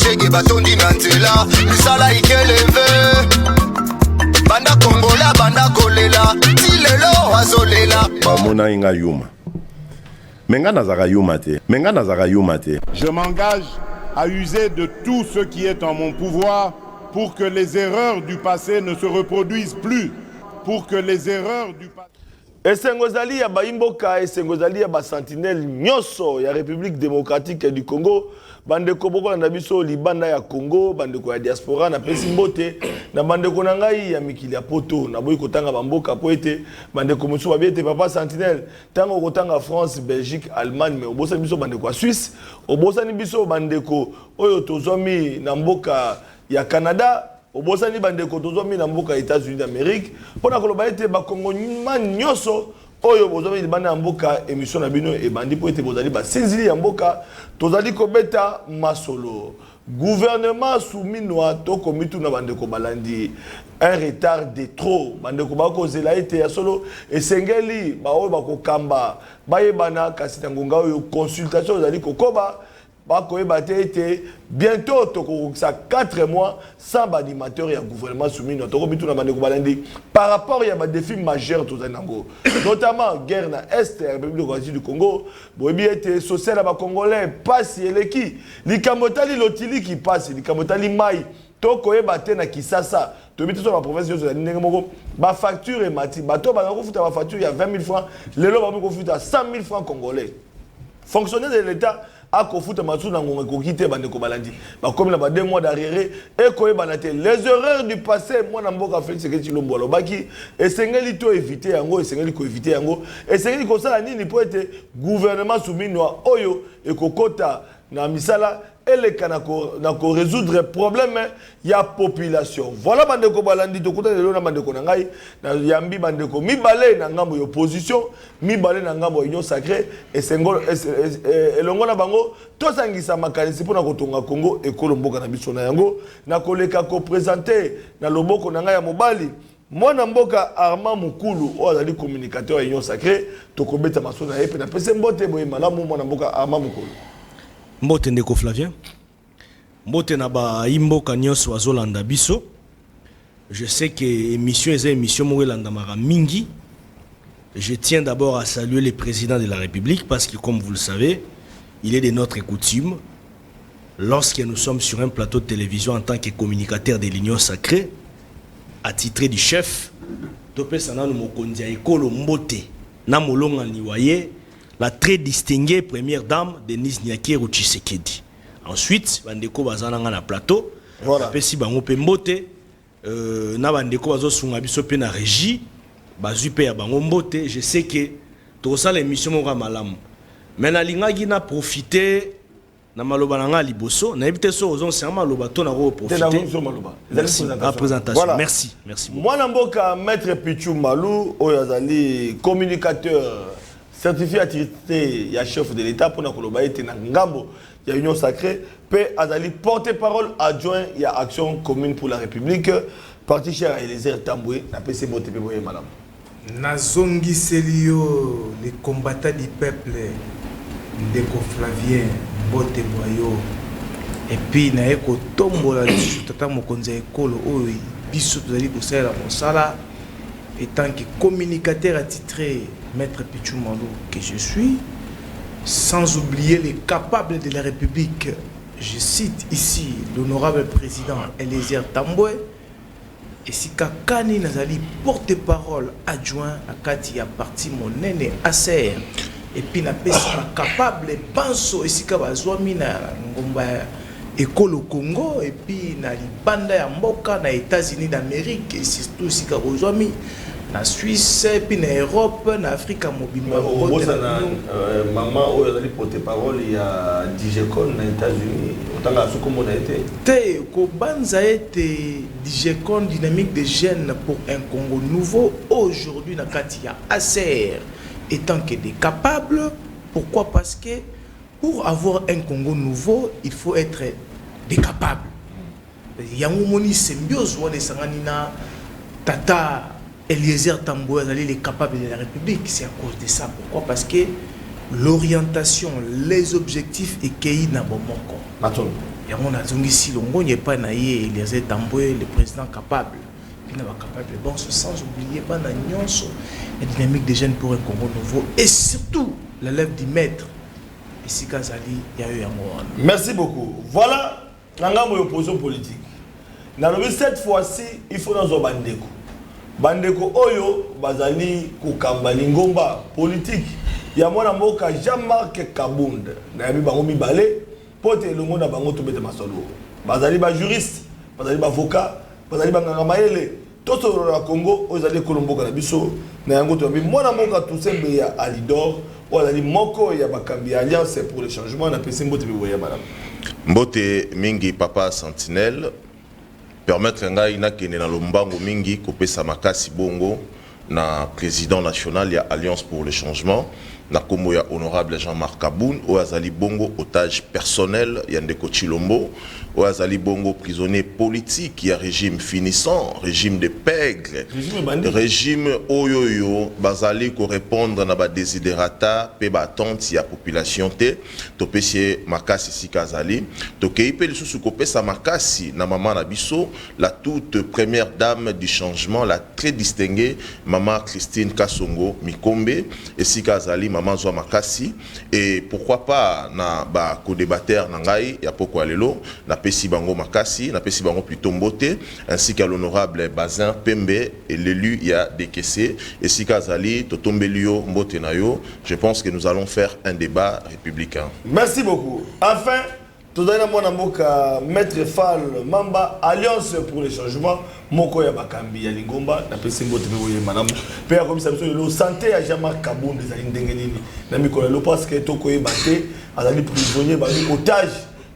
ndenge batondi na nzela misala ikeleve banda kongola banda kolela tilelo azolela bamona inga yuma menga nazaka yuma te je m'engage à user de tout ce qui est en mon pouvoir pour que les erreurs du passé ne se reproduisent plus Esengozali ya baimboka esengozali ya basentinelle nyoso ya République démocratique du Congo bandeko boko na biso libanda ya Congo bandeko ya diaspora na pesi mbote na bandeko na ngai ya mikili ya poto na boyi kotanga bamboka po ete bandeko musu babiete papa sentinelle tango kotanga France Belgique Allemagne mais obosa biso bandeko ya Suisse obosa ni biso bandeko oyo tozomi na mboka ya Canada obosani bandeko tozomi na mboka États-Unis d'Amérique pona koloba ete bakongoma nyoso oyo bozomi libanda ya mboka émission na bino e bandi po ete bozali basinzili ya mboka tozali kobeta masolo gouvernement souminwa to komitu na bandeko balandi un retard de trop bandeko bakozela ete ya solo esengeli baoyo bakokamba bayebana kasi na ngonga oyo consultation ozali kokoba bientôt ça 4 mois sans animateur et gouvernement soumis par rapport à des défis majeurs notamment guerre dans l'Est de la République démocratique du Congo social congolais passe eleki likamotali lotili qui passe likamotali mai toko ebate na Kisasa tobiti sur la province de ndenge moko ba facture et mati bato ba kofuta ba facture il y a 20 000 francs lelo ba kofuta 100 000 francs congolais fonctionnaire de l'État a kofuta matsu na ngonga kokite bandeko balandi ba comme na ba 2 mois d'arriéré et koyebanate les erreurs du passé moi na mboka Félix Tshisekedi Tshilombo lobaki esengeli to éviter yango esengeli ko éviter yango esengeli ko sala nini po ete gouvernement souminwa oyo ekokota na misala eleka na ko résoudre problème ya population voilà bandeko balandi to kota lelo na bandeko na ngai na yambi bandeko mibale na ngambo opposition mibale na ngambo union sacrée esengolo elongo na bango to sangisa makanisi pona kotonga Congo ekolo mboka na biso na yango na koleka ko présenter na loboko na ngai ya mobali mwana mboka Armand Mukulu o azali communicateur union sacrée to kobeta masona epe na pese mbote boye malamu mwana mboka Armand Mukulu Mbote ndeko Flavien Mbote na ba imboka nyonso azolanda biso. Je sais que émission est émission moelanda mara mingi. Je tiens d'abord à saluer le président de la République parce que comme vous le savez, il est de notre coutume lorsque nous sommes sur un plateau de télévision en tant que communicateur de l'Union sacrée attitré du chef Topé Sananu Mokondia Ekolo Mbote na molonga niwaye la très distinguée première dame Denise Nyakeru Tshisekedi. Ensuite, bandeko bazananga na plateau. Voilà. Pesi bango pe mbote na bandeko bazo sunga biso pe na régie, bazui pe ya bango mbote. Je sais que to ça l'émission mo malamu. Mais na lingaki na profiter na maloba nanga liboso, na éviter so ozon c'est maloba to na ko profiter. La présentation. Voilà. Merci, merci beaucoup. Moi na mboka maître Pichu Malou oyazali communicateur certifié attiré ya chef de l'État pour na koloba ete na ngambo ya union sacrée pe azali porte-parole adjoint ya action commune pour la République parti cher à Eliezer Tamboué na PC Bote pe boye madame Nazongi Selio les combattants du peuple ndeko Flavien Bote Boyo et puis na eko tombola le tata mokonza ekolo oyo biso tozali ko sala mosala étant que communicateur attitré maître Pichu Malou que je suis, sans oublier les capables de la République. Je cite ici l'honorable président Eliezer Tamboué et si Kakani Nazali porte-parole adjoint à Katia parti mon nene Acer et puis na pesa capable penso et si Kabazwami na ngomba école au Congo et puis na libanda ya mboka na États-Unis d'Amérique et surtout si Kabazwami na Suisse puis na Europe na Afrique mobimba maman oyo azali porte-parole ya Digecon na États-Unis otanga sukomo na été te ko banza été Digecon dynamique des jeunes pour un Congo nouveau aujourd'hui na Katia Acer étant que des capables. Pourquoi? Parce que pour avoir un Congo nouveau il faut être des capables. Yango moni symbiose wana sanganina tata Eliezer Tamboué les capables de la République. C'est à cause de ça. Pourquoi? Parce que l'orientation, les objectifs et qu'il n'a pas Et on a zongi si longo n'y a pas naïe les Tamboué, le président capable. Il n'a pas capable de bon sans oublier pas la la dynamique des jeunes pour un Congo nouveau et surtout la lèvre du maître. Et si Kazali, il y a eu un mot. Merci beaucoup. Voilà l'engagement opposition politique. Cette fois-ci, il faut dans un bandeko. Bandeko Oyo, Bazali, Koukambali, Ngomba, politique. Il y a mon amour qui Jean-Marc Kabound. Nabi Bangomi Balé, Pote le monde a Bango Toubete Masolo. Bazali, juriste, Bazali, avocat, Bazali, Bangamaele. Tout ce le Congo, Ozali Colombo Kanabiso, Nayango Tobi, mon amour qui tout semble à Alidor, Ozali Moko, il y a Bakambi Alliance pour le changement, on a pu s'imboter, madame. Mbote Mingi Papa Sentinelle. Permettre ngai na kene na lombango mingi kopesa makasi bongo na président national ya Alliance pour le changement na kombo ya honorable Jean-Marc Kaboun o azali bongo otage personnel ya Ndeko Chilombo o azali bongo prisonnier politique ya régime finissant, régime de pègre, régime oyoyo bazali ko répondre na ba desiderata pe ba attente ya population te to pesi makasi sikazali to keipe lisusu kopesa makasi na mama na biso la toute première dame du changement, la très distinguée maman Christine Kasongo Mikombe et sikazali maman Zwa Makasi et pourquoi pas na ba co-débatteur nangai ya poko alelo na pesi bango Makasi na pesi bango plutôt Mbote ainsi qu'à l'honorable Bazin Pembe et l'élu ya décaissé et sikazali totombelio Mbote nayo. Je pense que nous allons faire un débat républicain. Merci beaucoup. Enfin, tout à l'heure, Maître Fall Mamba, Alliance pour le changement, Moko ya Bakambi ya Lingomba, na pesi Mbote Bewoye Madame. Père comme ça, le santé à Jean-Marc Kabound des Alindengenini. Na mikolo parce que Tokoye Baté, azali prisonnier, bazali otage.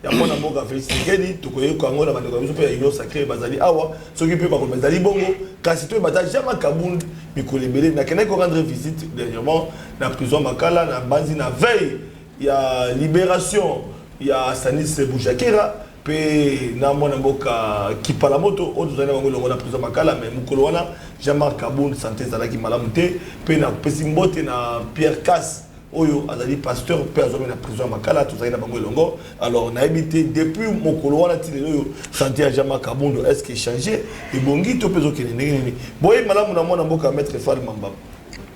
Ya mwana mboka Félix Tshisekedi, Tokoye Kongo na bandeko biso pe ya union sacrée bazali awa, soki pe ba ko bazali bongo, kasi to bata Jean-Marc Kabound mikolo ebele na kena ko rendre visite dernièrement na prison Makala na banzi na veille ya libération. Il y a Stanis Boujakera, puis na mwana mboka Kipala Moto, autres années on a prison Makala, mais Mukolowana, Jean-Marc Kabound santé zalaki malamute, puis na Pesimbote na Pierre Casse, Oyo azali pasteur personne na prison Makala, tout ça na bango longo. Alors na habité depuis Mukolowana tilelo santé à Jean-Marc Kabound est-ce qu'il changé et bongi to pezo kenene. Boye malamu na mwana mboka Maître Fall Mamba.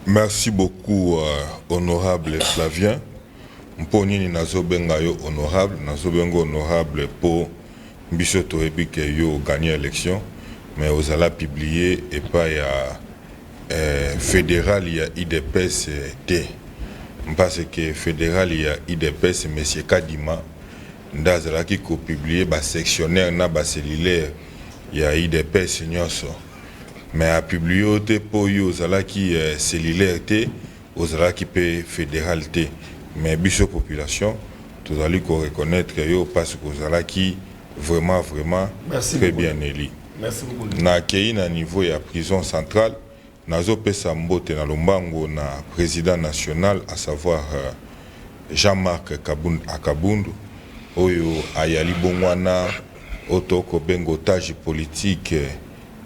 Merci beaucoup honorable Flavien. Mponi nazobenga yo honorable, nazobenga honorable pour bisoto ebike yo gagner l'élection, mais aux ala publié et pas ya fédéral il y a IDPS T. Parce que fédéral il y a IDPS monsieur Kadima ndazala ki ko publier ba sectionnaire na ba cellulaire il y a IDPS nyonso. Mais a publié te pour yo zala ki cellulaire T, aux ala ki pe fédéral T. Mais biso population, tout allez reconnaître que yo parce que vous allez qui vraiment merci très beaucoup. bien élu. Merci beaucoup. Na kei na niveau ya prison centrale, nazo pesa mbote na lombango na président national à savoir Jean-Marc Kabound Akabundu oyo ayali bongwana otoko bengo otage politique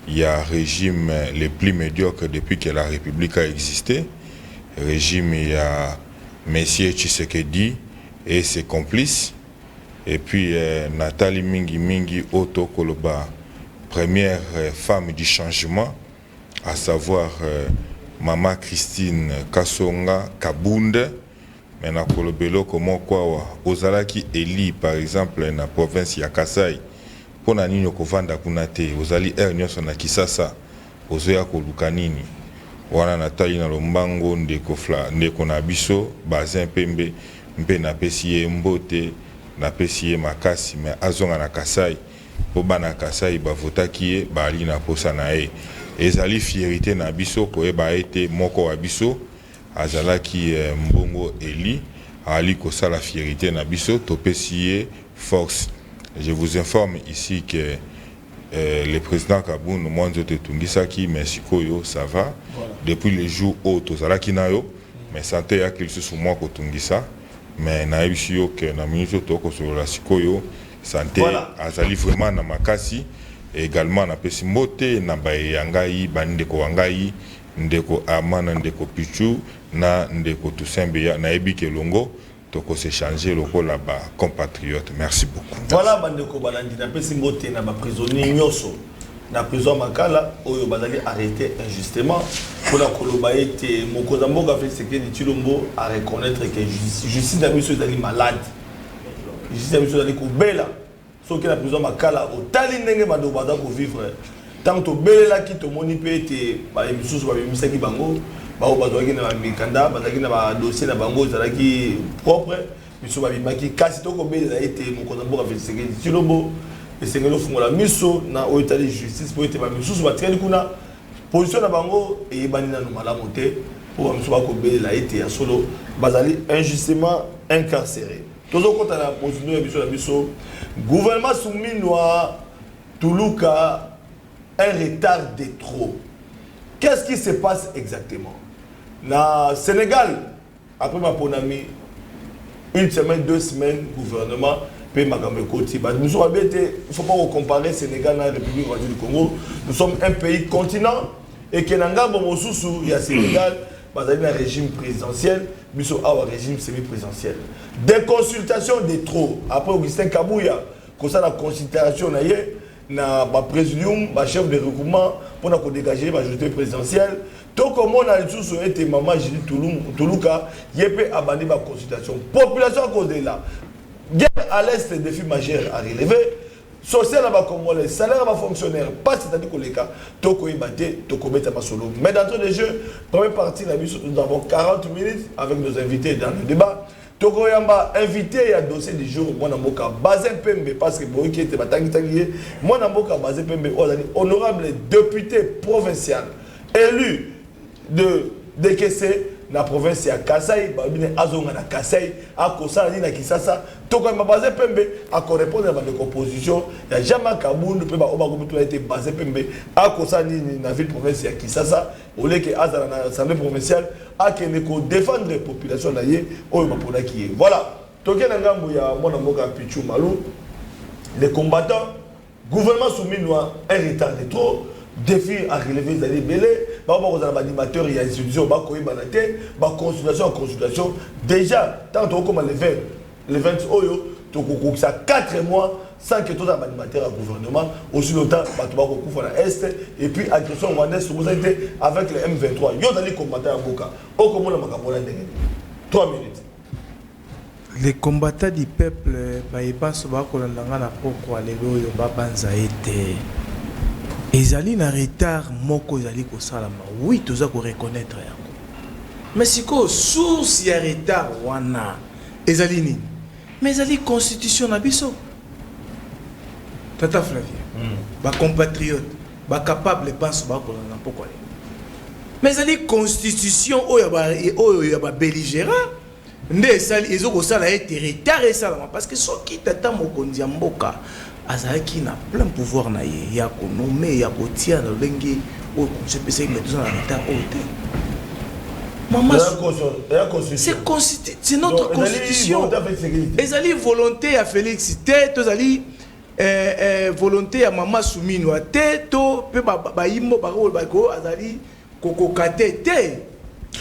ya régime les plus médiocres depuis que la République a existé, régime ya Monsieur Tshisekedi et ses complices. Et puis Nathalie Mingi Oto Koloba, première femme du changement, à savoir Maman Christine Kasonga Kabound. Mais na Kolobelo comment quoi Ozalaki Eli par exemple na province ya Kasai. Pona nini kovanda kunate Ozali nyonso na Kisasa Ozoya kolukanini. Wana Nathalie na lombango ndeko na biso Bazin Pembe mpe na pesi Mbote na pesi makasi mais azonga na Kasai po bana Kasai bavotaki ye bali na posa na ye ezali fierté na biso ko eba ete moko wa biso azalaki mbongo Eli ali ko sala fierté na biso to pesi force. Je vous informe ici que le président Kabound Mwanzo Tetungisaki mais sikoyo ça va voilà. Depuis les jours où tozalaki nayo mais santé ya qu'il sous moi ko tungisa mais na ebisio que na minute toko sur la sikoyo santé voilà. Azali vraiment na makasi et également na pesi mbote na bayangai bandeko wangai ndeko amana ndeko pichu na ndeko tusembe ya na ebike longo toko s'échanger lokola ba compatriotes. Merci beaucoup. Voilà bandeko balandi na pesi mbote na ba prisonnier nyoso na prison Makala oyo bazali arrêté injustement pour la koloba ete mokonza mboka fait ce que Tshilombo à reconnaître que justice na biso ezali malade. Justice na biso ezali kobela soki na prison Makala otali ndenge bando baza ko vivre tant to belela ki to moni pe ete ba emisusu ba bimisaki bango ba bazwaki na mikanda bazaki na ba dossier na bango ezalaki propre biso ba bimaki kasi to ko belela ete mokonza mboka fait ce que Tshilombo et c'est que nous faisons la mission na au état de justice pour être ba mission ba très kuna position na bango et bani na numala monter pour mission ba ko belela ete ya solo bazali injustement incarcéré toujours quand la position de la mission gouvernement soumis noir Toulouka un retard de trop. Qu'est-ce qui se passe exactement? Na Sénégal, après ma ponami, une semaine, 2 semaines, gouvernement, il ne faut pas comparer Sénégal et la République du Congo. Nous sommes un pays continent et que il y a Sénégal, il y a un régime présidentiel, il y a un régime semi-présidentiel. Des consultations de trop. Après Augustin Kabouya, comme ça la consultation, na ba présidium ba chef de regroupement pour na ko dégager la majorité présidentielle tout comme on a tout été maman Julie Toulouka yepé abandonné ba consultation population à cause de là guerre à l'est défi majeur à relever social là comme les salaires va fonctionnaire pas c'est-à-dire que les cas to ko ibaté to ko mettre ma solo mais dans le jeu première partie la mission nous avons 40 minutes avec nos invités dans le débat. Toko Yamba invité à dossier du jour moi namboka Bazin Pembe parce que boy qui était batangi tangi moi namboka Bazin Pembe honorable député provincial élu de Kessé na province ya Kasai babine azonga na Kasai a kosala ni na Kisasa Toko Yamba Bazin Pembe a correspondre à la composition ya Jean-Marc Kabundu pe ba oba ko été Bazin Pembe a kosala ni na ville province ya Kisasa olé que azala na assemblée provinciale a que ne ko défendre les populations na ye oyo mapona ki voilà toke na ngambo ya mona mboka Pichu Malou les combattants gouvernement soumis noir un retard de trop défi à relever les années belé ba ba ko za animateur et institution ba ko yeba na te ba consultation déjà tant comme le 20 oyo to ko ça 4 mois sans que tout les animateurs à gouvernement aussi longtemps batuba ko kufa na est et puis agression rwandaise vous été avec le M23 yo dali combattant à Boka o comme la makabona ndenge 3 minutes les combattants du peuple ba epaso ba ko langa na poko lelo yo ba banza été ezali na retard moko ezali ko salama oui toza ko reconnaître yango mais siko source ya retard wana ezali ni mais ezali constitution na biso Tata Flavien, ba compatriote, ba capable pense ba ko na poko. Mais ezali constitution oyo ba belligérant nde sali ezoko sala été retard et ça parce que soki tata mokonzi ya mboka azalaki na plein pouvoir na ye ya ko nommer ya ko tia na lengi o se pese mais tout ça na retard ote. Maman, c'est notre constitution. Ezali volonté à Félix Té, tozali volonté à Maman Soumino Té, to pe ba yimbo ba ko ba ko azali kokokate te.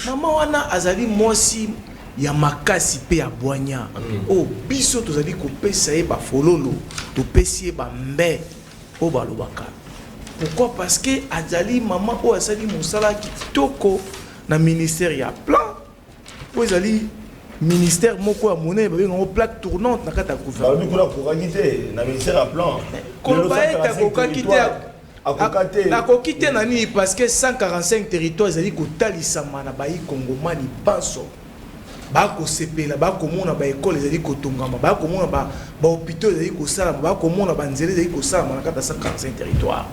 Maman wana azali mosi ya makasi pe ya boanya. Oh biso tozali ko pesa e ba fololo, to pesi ba mbe o ba lobaka. Pourquoi? Parce que azali maman o azali musala kitoko na ministère ya plan vous allez ministère moko ya monnaie ba ngo plaque tournante na kata gouvernement ba bikula ko kagité na ministère ya plan ko ba eta ko kagité na ko kité nani parce que 145 territoires zali ko talisama na bayi kongomani panso ba ko sepela ba ko mona ba école zali ko tongama ba ko mona ba hôpital zali ko sala ba ko mona ba nzele zali ko sala na kata 145 territoires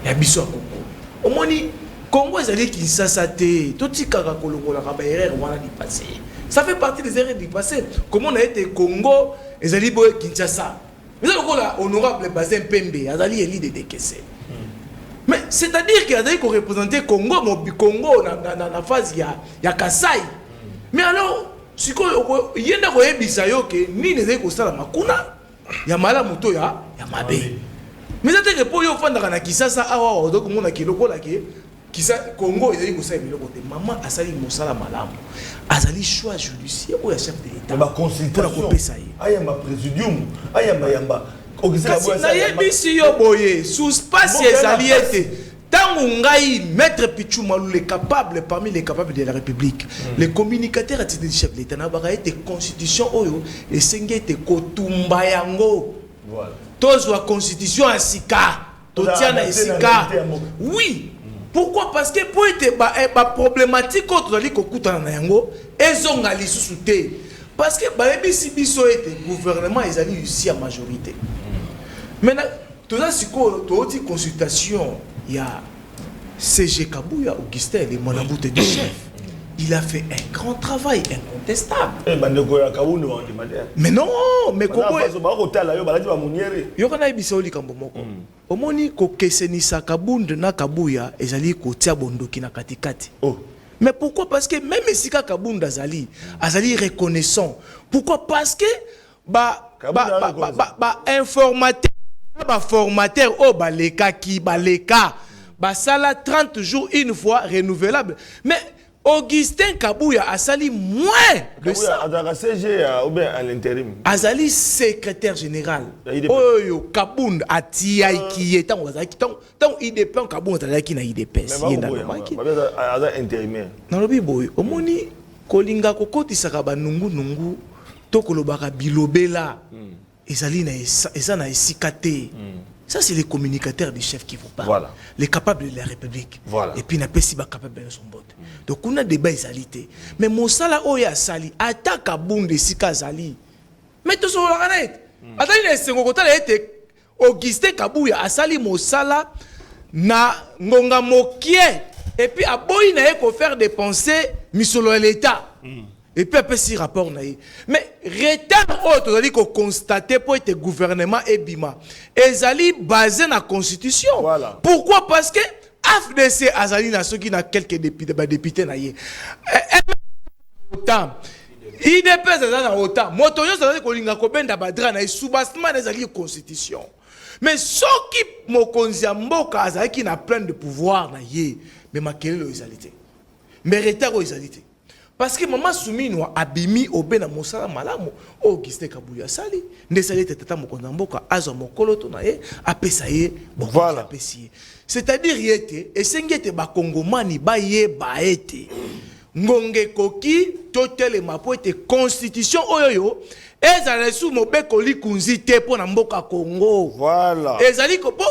ya biso akoko omoni Congo est Kinshasa te, tout ce qui a erreur du passé. Ça fait partie des erreurs du passé. Comment on a été Congo, et Zali Boy Kinshasa. Mais là, honorable Bazin Pembe, Azali est l'idée de Kessé. Mais c'est-à-dire qu'il y a des représentés Congo, mais Congo, dans la phase, il y a Kassai. Mais alors, si il y a des bisayo que ni les écoles la makuna, il y a malamuto, il y a mabe. Mais c'est-à-dire que pour y faire dans Kinshasa, donc on a qui Kisa Congo ezali kosala biloko te maman asali mosala malamu azali choix judiciaire ou ya chef de l'état ba consultation aya ma présidium aya mayamba nayebisi yo boye suspace ezali ete tango ngai maître Pichou Malou est capable parmi les capables de la République les communicateurs à titre du chef de l'état na baka ete constitution oyo esengi ete kotumba yango voilà tozwa constitution ya sika totiana esika oui. Pourquoi? Parce que pour être problématique quand on a dit qu'on coûte en yango, ils ont gali sous-souté. Parce que si biso était gouvernement, ils allaient ici à majorité. Maintenant, tout ça c'est quoi? Toute consultation, il y a CG Kabouya, Augustin, les monaboutés du chef. Il a fait un grand travail incontestable. Mais non, mais comment omoni ko kesenisa Kabunde na Kabuya ezali ko tia bondoki na katikati. Mais pourquoi? Parce que même si Kabunde azali reconnaissant. Pourquoi? Parce que formateur oh baleka ki baleka sala 30 jours une fois renouvelable. Mais Augustin Kabouya a sali moins de ça. CG ou bien à l'intérim. Azali secrétaire général. Oyo Kabund atia qui est tant il dépend Kabund qui na IDPS. Aza intérimaire. Na lobi boy omoni kolinga kokoti sakaba nungu to kolobaka bilobela. Ezali na eza na esikate. Ça, c'est les communicateurs du chef qui vous parlent. Voilà. Les capables de la République. Voilà. Et puis, il n'y a pas si capable de son bot. Donc, on a des débat salité. Mais mon sala oya sali, attaque à boum de sika sali. Mais tout ça, on l'a dit. Attends, il y a un été Augustin Kabouya a sali mon sala na ngonga mokie. Et puis, à boy, il a faire dépenser misolo l'État. Et puis après si rapport naïe. Mais retard autre, c'est-à-dire qu'on constate pour être gouvernement et bima. Ezali basé na constitution. Voilà. Pourquoi? Parce que AFDC azali na ceux qui na quelques députés naïe. Autant. IDPS azali na autant. Motonyo azali kolinga kobenda badra naïe soubassement ezali constitution. Mais ceux qui mokonzi mboka azali qui na plein de pouvoir naïe. Mais makelelo ezalité. Mais retard ezalité. Parce que maman Soumino abimi obena mosala malamu Augustin Kabouya sali ndesali tata mokonza mboka azo mokolo to na ye apesa ye voilà apesi. C'est-à-dire yete esengete ba kongomani ba ye ba ete ngonge koki totele mapo ete constitution oyoyo ezala sous mobeko likunzi te po na mboka Congo. Voilà. Ezali ko po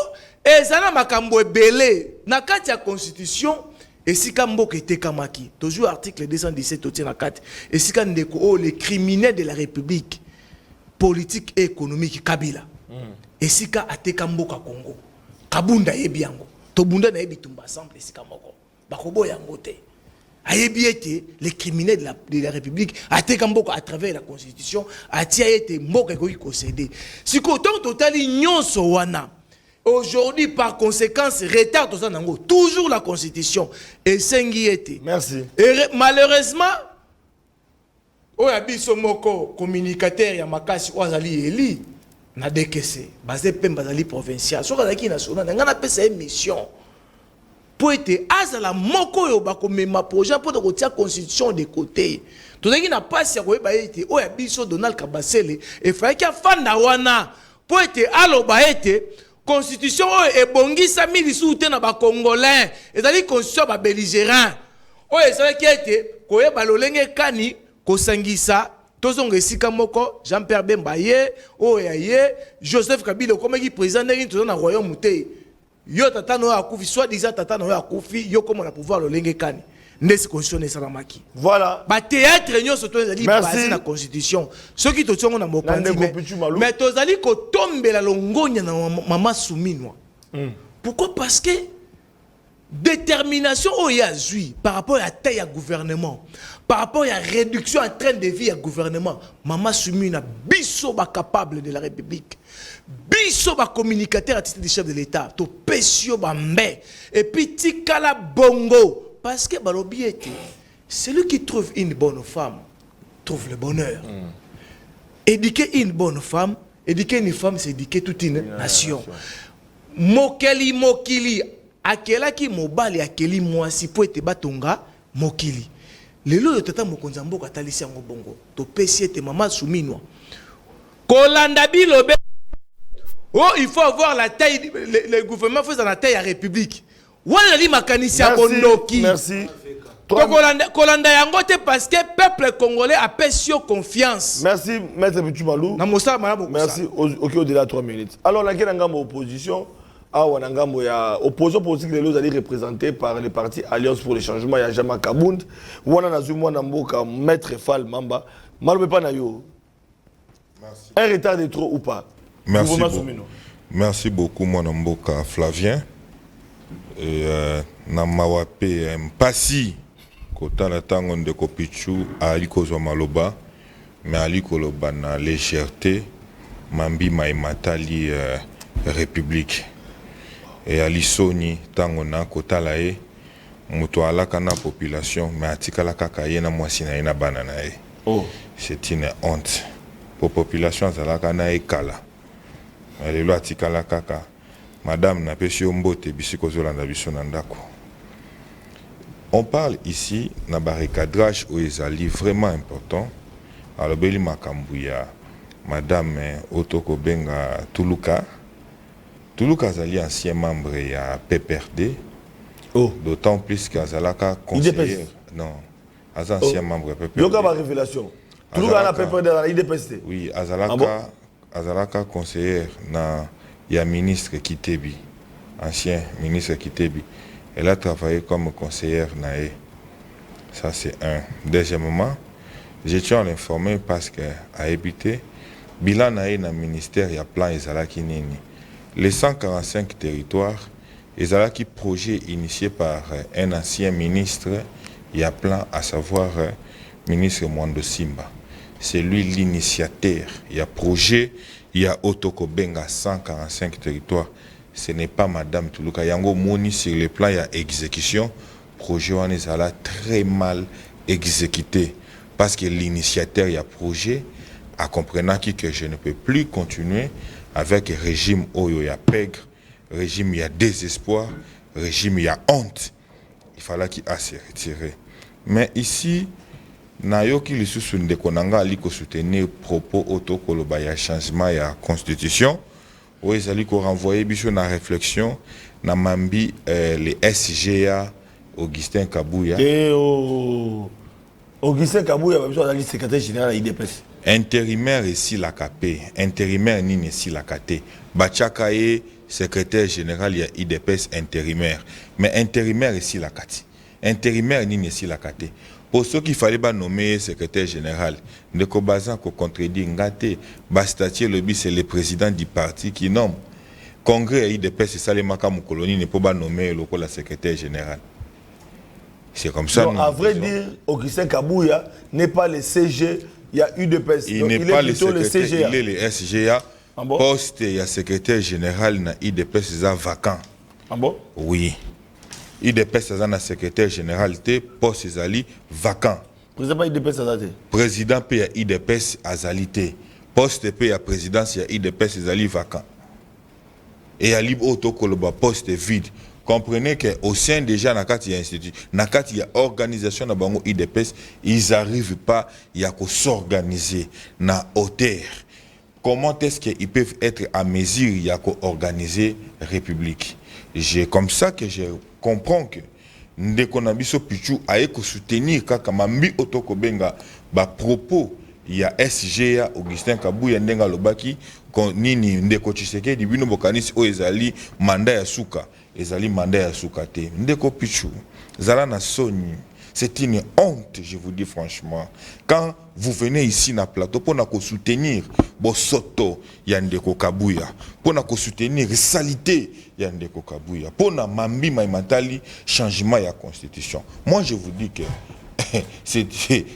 ezala makambo ebele na kati ya constitution. Et si Kamboke était Kamaki, toujours article 217 au tien 4, et si Kandeko, les criminels de la République, politique et économique, Kabila, et si Ka ate Kamboka Congo, Kabunda Yebiango, Tobunda na Yebitumba, simple, et si Kamoko, Bakobo Yangote, Ayebiete, les criminels de la République, ate Kamboka à travers la Constitution, ate Ayete Mboka Goïko cédé. Si qu'autant total ignon Sowana. Aujourd'hui, par conséquence, retard toujours la constitution. Et Sengiete. Merci. Et malheureusement, Oyabiso Moko, communicateur, Yamakasi, Ouazali Eli, n'a décaissé. Basé Pem Bazali provincial. Sur la nationale, on a appelé une mission. Pour être Azala Moko Yobako, mais ma projet pour retirer la constitution de côté. Tout ce qui n'a pas servi, Oyabiso Donald Kabasele, et fallait qu'il y ait fan d'Awana. Pour être Alobaete, constitution est bongi sami lisouté na ba congolais ezali constitution ba belligérant o ezali ki ete koye balolenge kani kosangisa tozonga esika moko Jean-Pierre Bemba ye o yaye Joseph Kabila komeki président ndenge tozo na royaume te yo tata no akufi soit disant tata no akufi yo comme na pouvoir lolenge kani ndesi constitution esalamaki. Voilà. Ba théâtre nyo soto ezali basé na constitution. Ce qui to tiongo na mokandi mais tozali ko tombela longonya na mama Soumino. Pourquoi? Parce que détermination au yazui par rapport à taille à gouvernement, par rapport à réduction en train de vie à gouvernement, mama Soumino biso ba capable de la République. Biso ba communicateur à titre de chef de l'État, to pesio ba mbe et puis tikala bongo. Parce que celui qui trouve une bonne femme trouve le bonheur. Éduquer une bonne femme, éduquer une femme, c'est éduquer toute une nation. Mokeli, akelaki mobali akeli mwasi po ete batonga mokili. Lelo yo tata mokonzi ya mboka atalisi yango bongo. Topesi ete mama Souminwa. Kolanda bilobe. Oh, il faut avoir la taille, le gouvernement faut avoir la taille à la République. Voilà li makanisi ya bondoki. Merci. Kolanda yango te parce que peuple congolais a perçu confiance. Merci, Maître Bichumalou. Merci. Ok, au-delà de 3 minutes. Alors, la opposition, opposition politique, les allez représentée par le parti Alliance pour le changement, il y a Jama Kabound, Wana Nazumwa Namboka, Maître Fall Mamba, Malbe Panayo. Un retard de trop ou pas? Merci beaucoup. Merci beaucoup, mon Mboka Flavien. Et Namawape Mpasi, Kota la tango de Kopichu, Ali Kozwa Maloba, mais Ali Koloba na légèreté, Mambi Maimatali République. Et Ali Soni, tango na Kota lae, Muto alaka na population, mais atika la kakaye na mwasi na ina banana. Oh. C'est une honte. Pour la population, alaka na ekala. Elle est atika la kaka. Madame n'a pas su mbote bisiko zolanda biso nandako. On parle ici d'un barricadrage où ils allaient vraiment important. Alors beli makambuya Madame Otoko Benga Tuluka. Tuluka zali ancien membre ya PPRD. Oh. D'autant plus qu'Azalaka conseiller. Non. Ancien membre de PPRD. Yoka ma révélation. Tuluka na PPRD dans l'IDPST. Oui, Azalaka Azalaka conseiller na il y a ministre Kitebi, ancien ministre Kitebi. Elle a travaillé comme conseillère Naé. Ça c'est un. Deuxièmement, je tiens à l'informer parce qu'à habiter, bilan Naé dans le ministère, il y a plan Ezalaki Nini. Les 145 territoires, Ezalaki projet initié par un ancien ministre, il y a plan à savoir ministre Mwando Simba. C'est lui l'initiateur. Il y a projet. Il y a Otoko Benga 145 territoires. Ce n'est pas Madame Tuluka. Yango Moni sur le plan, il y a exécution. Projet Wanezala très mal exécuté. Parce que l'initiateur, il y a projet, à comprenant que je ne peux plus continuer avec le régime où il y a pègre, régime il y a désespoir, régime il y a honte. Il fallait qu'il a se retirer. Mais ici, Nayoki lisusu ndekonanga aliko soutenir propos autokoloba ya changement ya constitution où ils allaient renvoyer biso na réflexion na mambi les SGA Augustin Kabouya et Augustin Kabouya va besoin d'aller secrétaire général à IDPS intérimaire ici la KP intérimaire nini ici la KT Bachaka est secrétaire général ya IDPS intérimaire mais intérimaire ici la KT intérimaire nini ici la KT. Pour ceux qu'il fallait nommer secrétaire général, Ndeko Bazan ko contredit Ngate, Bastatier Lobby c'est le président du parti qui nomme. Congrès IDPS c'est ça les Makamu colonie ne peut pas nommer le secrétaire général. C'est comme ça. Non, à vrai dire, Augustin Kabouya n'est pas le CG, il y a UDPS. Il n'est pas le secrétaire, il est le SGA. Ah bon? Poste il y a secrétaire général na IDPS c'est vacant. Ah bon? Oui. IDPS est secrétaire général, poste Zali vacant. Président IDPS Azali. Président P IDPS Azalité. Poste P à présidence IDPS Zali vacant. Et à libre autocolba poste vide. Comprenez qu'au sein déjà Nakati y a institut, Nakati y a organisation na bango IDPS, ils n'arrivent pas à s'organiser na hauteur. Comment est-ce qu'ils peuvent être à mesure à organiser République? C'est comme ça que je comprends que Ndeko Nabiso Pichu a soutenir kaka mambi Otoko Benga ba propos il y a SGA Augustin Kabouya ndenga lobaki nini Ndeko Tshisekedi bino bokanisi o ezali mandat ya suka ezali mandat ya suka te Ndeko Pichu zala na soni. C'est une honte, je vous dis franchement. Quand vous venez ici na plateau pour nous soutenir Bosoto Yandeko Kabouya, pour nous soutenir salité Yandeko Kabouya, pour nous mambi maimatali changement de la constitution. Moi je vous dis que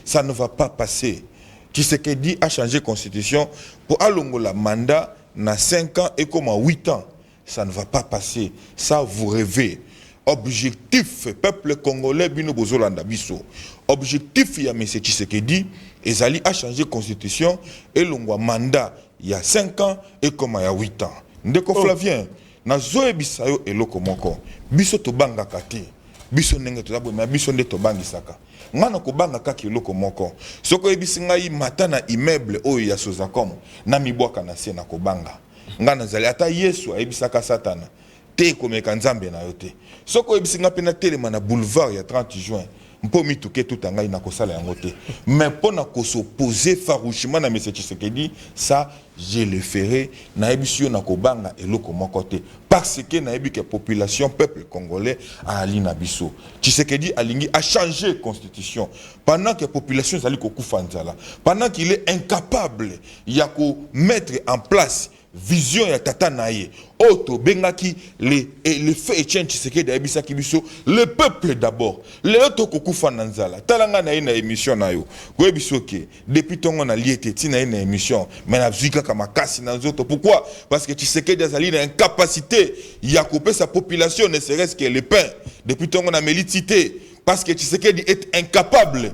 ça ne va pas passer. Tshisekedi a changé la constitution pour alongola mandat na 5 ans et comme à 8 ans. Ça ne va pas passer. Ça vous rêvez. Objectif peuple congolais bino bozolanda biso. Objectif ya M. Tshisekedi ezali a changé constitution et longwa mandat il y a 5 ans et comme il y a 8 ans. Ndeko Flavien nazoyebisa yo eloko moko biso tobangaka te biso ndenge tozabo mais biso nde tobangisaka ngana kobanga kaka eloko moko soko oyebisi ngai mata na immeuble oyo ya Sozacom na mibwaka na se na kobanga ngana zali ata Yesu ayebisaka Satana te komeka nzambe na yo te soko oyebisi nga pena telema na boulevard ya 30 juin mpo mituke tout ngai na kosala yango te mais pona ko s'opposer farouchement na M. Tshisekedi ça je le ferai na ebisio na kobanga eloko moko te parce que na ebi que population peuple congolais a ali na biso Tshisekedi alingi a changé constitution pendant que population zali kokufa nzala pendant qu'il est incapable ya ko mettre en place vision ya tata naye auto bengaki le fait Etienne Tshisekedi ayebisa kibiso le peuple d'abord le auto kokufa na nzala talanga na ina émission na yo koyebiso ke depuis tongo na liete tina ina émission mais na zika kama kasi na nzoto pourquoi parce que Tshisekedi azali na incapacité ya couper sa population ne serait-ce que le pain depuis tongo na mélicité parce que Tshisekedi est incapable.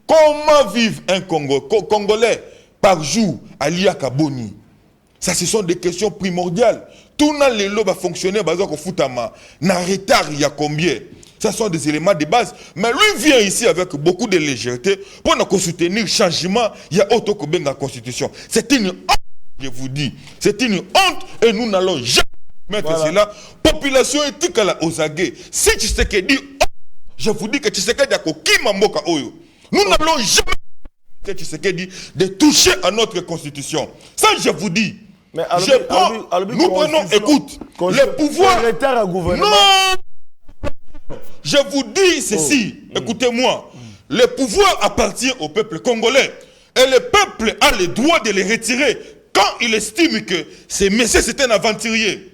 Comment vivre un Congolais par jour à Liakaboni? Ça, ce sont des questions primordiales. Tout dans les lots va fonctionner, par exemple, au Foutama. Na retard, il y a combien? Ça sont des éléments de base. Mais lui vient ici avec beaucoup de légèreté pour nous soutenir le changement. Il y a autre que la Constitution. C'est une honte, je vous dis. C'est une honte et nous n'allons jamais mettre cela. Population éthique à la Ozagé. Si tu sais que dit, je vous dis que tu sais que dit, nous n'allons jamais de toucher à notre Constitution. Ça, je vous dis. Mais nous prenons, écoute, le pouvoir. Non! Je vous dis ceci, écoutez-moi. Le pouvoir appartient au peuple congolais. Et le peuple a le droit de les retirer quand il estime que ces messieurs c'est un aventurier.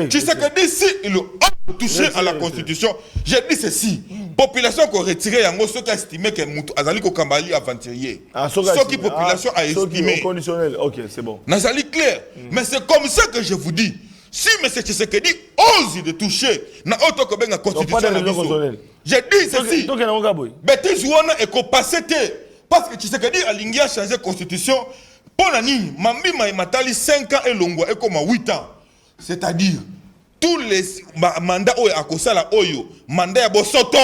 Tu sais que d'ici, il a touché à la Constitution. J'ai dit ceci. Population qui a retiré, ceux qui ont estimé que Azali Kokambali aventurier. Ceux qui population a estimé. Conditionnel. Ok, c'est bon. Nazali clair. Mais c'est comme ça que je vous dis. Si M. Tshisekedi ose de toucher na la Constitution, j'ai dit ceci. Bêtise wana et qu'on passe parce que Tshisekedi a lingi a changé la Constitution. Pour la ligne, Mambi Matali 5 ans et Longwa et comme 8 ans. C'est-à-dire, tous les mandats à Kosala Oyo, mandat à Bosoto,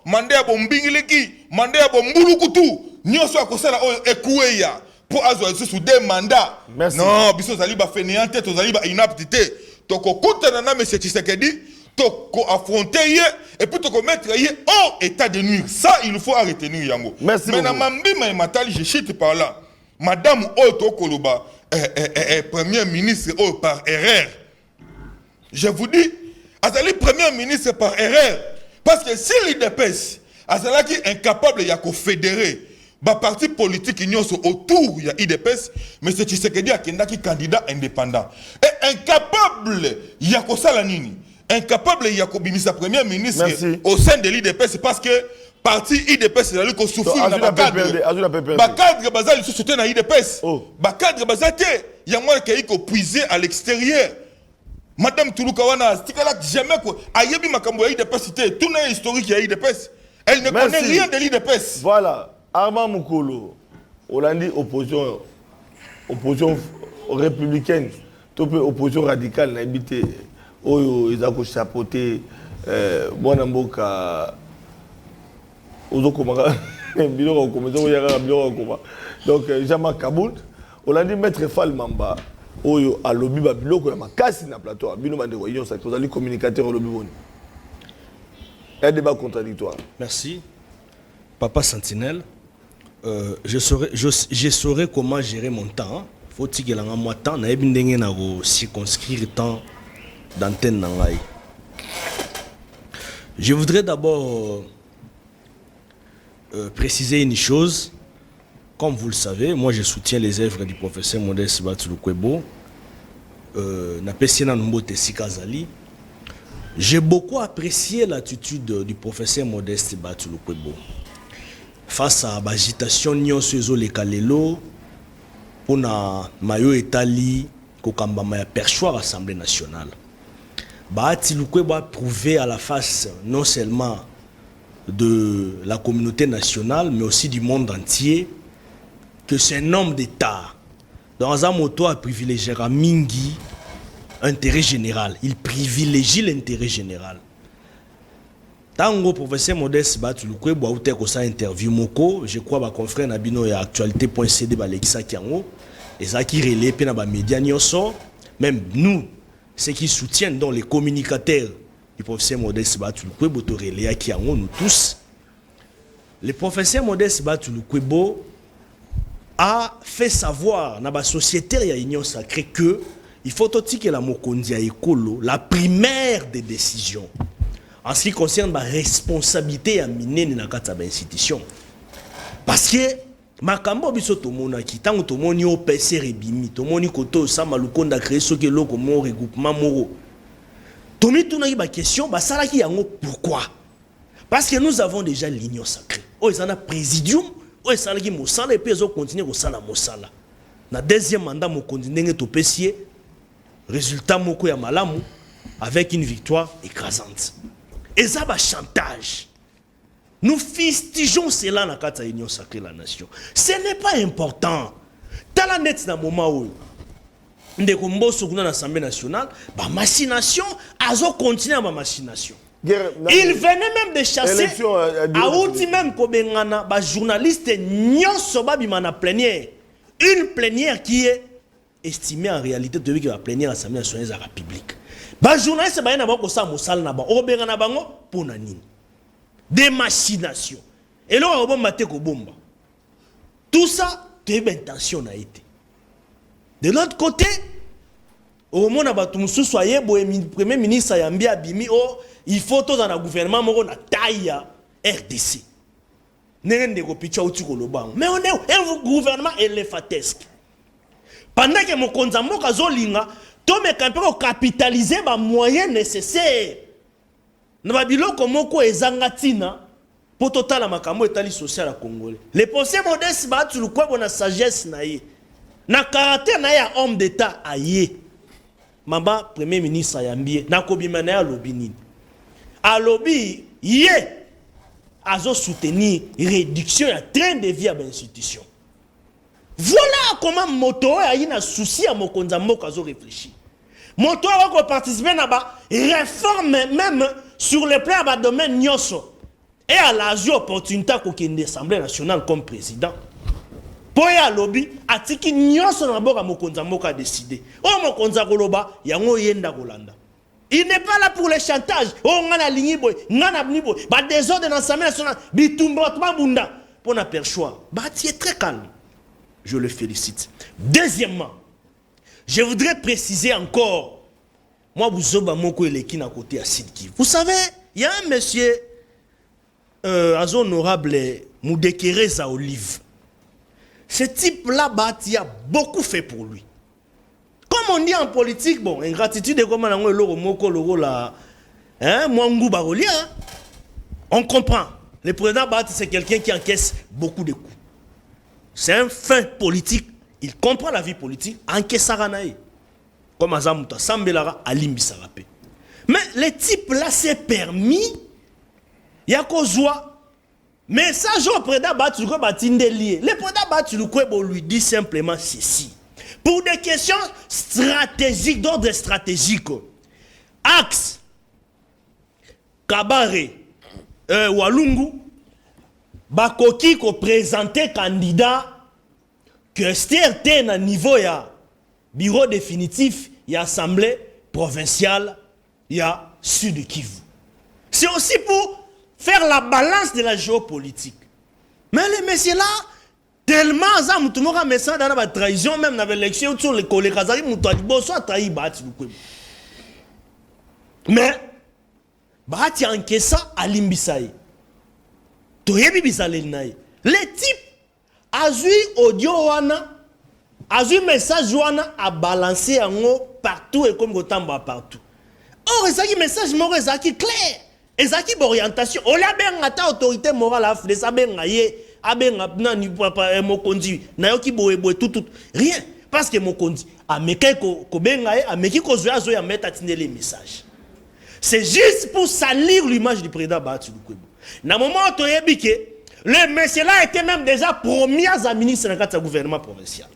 mandat à Bombingileki, mandat à Bombulukutu, Nyoso à Kosala Oyo et Koueya, pour avoir sous des mandats. Merci. Non, Bisso Zaliba fainéante, Zaliba inaptité. Toko Koutanana, M. Tshisekedi, Toko affronter et puis Toko mettre hors état de nuire. Ça, il faut arrêter nous, Yango. Merci. Mais dans Mambi Matali, je chute par là. Madame Oto Koloba, Premier ministre par erreur. Je vous dis, Azali Premier ministre par erreur. Parce que si l'IDPS, Azali qui est incapable de fédérer, les partis politiques qui sont autour de l'IDPS, mais c'est Tshisekedi qui est candidat indépendant. Et incapable, il y a Kosalanini. Incapable, il y a Kobimisa Premier ministre au sein de l'IDPS parce que parti IDPS, c'est là qu'on souffre dans le cadre. Bakadre Bazal, il soutient dans l'IDPS. Bakadre Bazal, il y a moins qui est puisé à l'extérieur. Madame Touloukawana, jamais quoi. Ayebi Makambo IDPS, tout n'est historique à l'IDPS. Elle ne connaît rien de l'IDPS. Voilà. Armand Moukolo, Hollandi, opposition républicaine, opposition radicale, n'habité, ils ont chapeauté, Bonamboka, donc Jean-Marc Kabound, Hollandi, maître Fall Mamba, Oyo à lobby Babiloko, il y a casse na plateau, Bino Mandego, ils ont communicateur au lobby. Un débat contradictoire. Merci. Papa Sentinelle. Je saurais comment gérer mon temps. Faut-il que je temps, je circonscrire le temps d'antenne. Je voudrais d'abord préciser une chose. Comme vous le savez, moi je soutiens les œuvres du professeur Modeste Batulukwebo. J'ai beaucoup apprécié l'attitude du professeur Modeste Batulukwebo. Face à l'agitation nyonso les kalelo pour na mayo etali kokamba maya perchoir Assemblée nationale. Batulukwebo a prouvé à la face non seulement de la communauté nationale mais aussi du monde entier que c'est un homme d'État. Dans un moto a privilégié Mingi intérêt général. Il privilégie l'intérêt général. Tango professeur Modeste Batulukwe boa outé ko sa interview moko, je crois ba confrère na bino ya actualité.cd ba lekisa kiango, et ça qui relève pe na ba média nyonso, même nous ceux qui soutiennent donc les communicateurs du professeur Modeste Batulukwe boto relève kiango nous tous. Le professeur Modeste Batulukwe a fait savoir na ba sociétaire ya Union Sacrée que il faut aussi que la mokondia ekolo la primaire des décisions en ce qui concerne la responsabilité à miner dans la institution. Parce que makambo biso tomona ki tango tomoni o PC rebimi tomoni koto sama lukonda créer ce que loko mo regroupement moro. Tomi tuna ba question ba sala ki yango pourquoi? Parce que nous avons déjà l'union sacrée. O ezana présidium, o ezana ki mosala et puis zo continuer ko sala mosala. Na deuxième mandat mo continuer to pesier résultat moko ya malamu avec une victoire écrasante. Et ça va chantage. Nous fustigeons cela dans la Union Sacrée de la Nation. Ce n'est pas important. Dans la net, dans le moment où nous sommes dans l'Assemblée nationale, la machination, ils ont continué à la machination. Ils venaient même de chasser, à outil même comme un journaliste, une plénière qui est estimée en réalité de la plénière de l'Assemblée nationale de la République. Les journalistes sont des machinations. Et là, on va tout ça, c'est une intention. De l'autre côté, au moment où le Premier ministre il faut que dans le gouvernement na taille RDC. Mais on est un gouvernement éléphatesque. Pendant que mon konzamo kazolinga, to me campero capitaliser les moyens nécessaires. Na biloko moko ezangatina pour total makambo etali social à Congolais. Les pensées modestes Batulukwe bona sagesse na ye. Na caractère na ya homme d'état aye. Mamba premier ministre ayambie na kobima na ya lobi nini. A lobby ye azo soutenir réduction ya train de vie à l'institution. Voilà comment moto a eu un souci à Mokonza Moko azo réfléchir. Moto a participé à la réforme même sur le plan de domaine Nyoso. Et à la opportunité qu'on ait une assemblée nationale comme président. Pour y aller lobby, à tiki Nyoso na boka Mokonza Moko a décidé. Oh Mokonza Koloba, yango yenda Golanda. Il n'est pas là pour le chantage. Oh ngana lingi boy, ngana bni boy. Ba désordre dans l'assemblée nationale, bitumba bunda. Pour na perchoir. Bah tu es très calme. Je le félicite. Deuxièmement, je voudrais préciser encore, moi, vous côté à Sidki. Vous savez, il y a un monsieur, honorable Moudekereza Olive. Ce type-là, il a beaucoup fait pour lui. Comme on dit en politique, bon, ingratitude est comme on comprend. Le président Bati, c'est quelqu'un qui encaisse beaucoup de coups. C'est un fin politique. Il comprend la vie politique. Encaissaranaï. Comme Azamuta Sambelara Alimbi Sarapé. Mais le type là s'est permis. Il y a qu'au joie. Mais ça, je président Batulukwe Batinde lié. Le président Batulukwe lui dit simplement ceci. Pour des questions stratégiques, d'ordre stratégique. Axe. Kabare. Walungu. Bakoki ko présenter candidat que c'était à niveau ya bureau définitif ya assemblée provinciale ya Sud Kivu. C'est aussi pour faire la balance de la géopolitique. Mais les messieurs là tellement ça mutumora message dans la trahison même dans l'élection sur les collègues Kazari mutadi boso trahi Batulukwe. Mais Bati encaissa à Limbissaï. Le type a eu audio a eu message a balancé partout et comme Gotamba partout. Or, il message moral qui clair. Et ça qui orientation. On a bien ta autorité morale à faire ça ben ngaye a ben ngapna ni papa mokondi na yo ki boye tout rien parce que mokondi a meke ko ben ngaye a meki ko zo ya mettre atiner les messages. C'est juste pour salir l'image du président Batulukwe. Dans le moment où le monsieur là était même déjà premier à ministre dans le gouvernement provincial.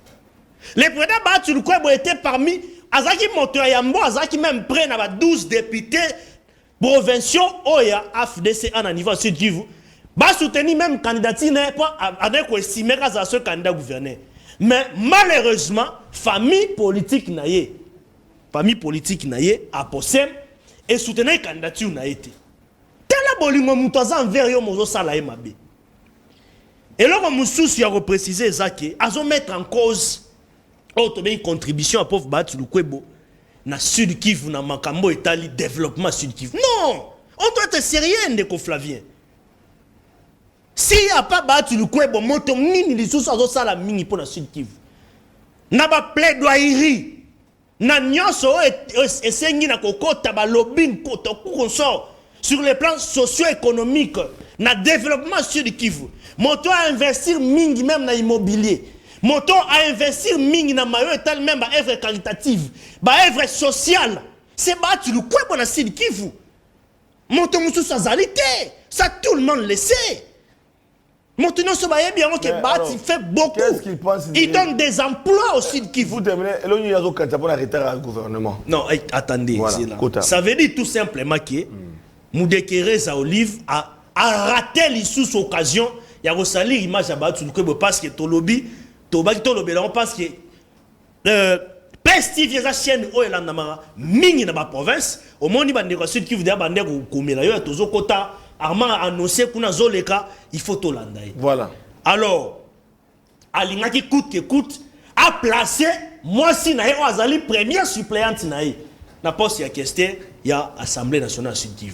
Le président Batou Lukwebo était parmi Azaki Motoyambo, Azaki même près à 12 députés provinciaux Oya AFDC en niveau Sud Kivu. Ba soutenir même candidature n'est pas avec estimer à ce candidat gouverneur. Mais malheureusement, famille politique naïe a posé et soutenir candidature n'a été. Tel bolingo mutaza envers yo mozo sala mabe. Et là on moussous a repréciser ça que azo mettre en cause une contribution à pauvre Batou Lukwebo na Sud Kivu na makambo etali développement Sud Kivu. Non, on doit être sérieux ndeko Flavien. S'il n'y a pas Batou Lukwebo, moto nini lisusu azo sala mingi pour na Sud Kivu. Na ba plaidoyerie na nyonso esengi na kokota ba lobbying koto consort sur les plans socio-économiques na développement Sud Kivu. Moto a investir mingi même na immobilier. Moto a investir mingi na mayo etal même ba œuvre qualitative, ba œuvre sociale. C'est Batou Lukwebo na Sud Kivu. Moto musu sazalité, ça tout le monde le sait. Maintenant, ce bail bien que Bati fait beaucoup. Qu'est-ce qu'il pense? Il donne des emplois au Sud Kivu. Vous terminez. Et là, il y a un retard au gouvernement. Non, attendez. Voilà, Là. Ça veut dire tout simplement que Moudekere Olive a raté l'issue occasion. Il y a resali l'image à Batou Lukwebo parce que Tolobi, parce que Prestige la chaîne Oyelandamara, mini na ba province, au monde il Sud Kivu d'abord bandeko komela yo tozo kota. Armand a annoncé qu'on a zoleka, il faut tout l'andaï. Voilà. Alors, Alinga qui coûte que coûte, a placé, moi si naïe, Azali première suppléante naïe. Na poste ya Kester, il y a Assemblée nationale Sud Kivu.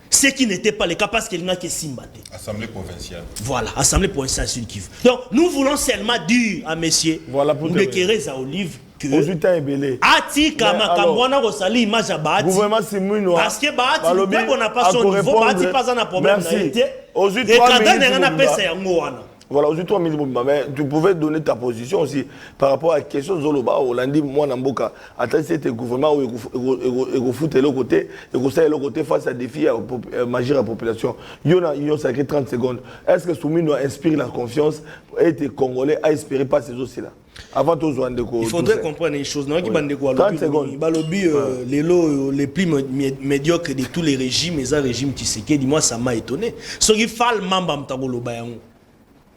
Ce qui n'était pas le cas parce qu'il n'y a que Simbate. Assemblée provinciale. Voilà, Assemblée provinciale Sud Kivu. Donc, nous voulons seulement dire à messieurs, voilà pour Moudekere Olive, que Ati Kamakambwana Rosali image à Bahati. Gouvernement Simouino. Parce que Bahati, on n'a pas son niveau, Bahati pas un problème. Merci. Et quand on a fait ça, voilà, aujourd'hui 3 000 mais tu pouvais donner ta position aussi par rapport à la question de Zoloba, Hollandi, moi, Namboka, attends, c'était le gouvernement où il faut de l'autre côté, et il faut côté face à des défis majeurs à la population. Il y a sacré 30 secondes. Est-ce que Soumino inspire la confiance et les Congolais à espérer pas ces aussi-là? Avant tout, il faudrait comprendre une chose. 30 secondes. Les lots les plus médiocres de tous les régimes, les régimes qui s'est dis-moi, ça m'a étonné. Ce qui fait le mamba mtagolo bayango.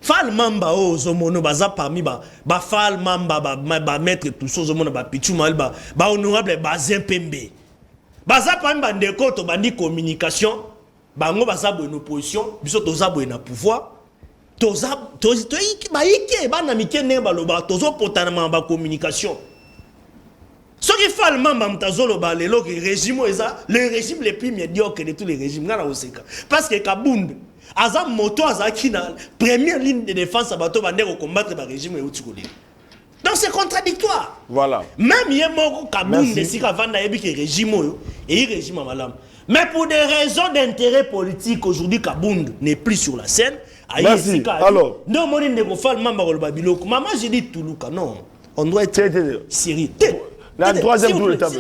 Fal mamba o zomono baza parmi ba fal mamba ba mettre tout ça zomono ba pichu mal ba honorable bazin pembe. Baza parmi ba ndeko to bandi communication, bango baza bo une opposition, biso toza bo na pouvoir. Toza ba ike ba na mikene ba loba tozo potana ba communication. Ce qui fait le mamba mtazolo ba le régime le régime les plus médiocres de tous les régimes ngana oseka parce que Kabund Azam moto azaki na première ligne de défense à bateau bandeko combattre le régime et outikoli. Donc c'est contradictoire. Voilà. Même yemoko Kabund de sika vanda yebi que régime et régime malam. Mais pour des raisons d'intérêt politique aujourd'hui Kabund n'est plus sur la scène. Merci. Alors, non moni ndeko fal mamba ko babiloko. Maman j'ai dit Toulouka non. On doit être sérieux. La troisième tour de table.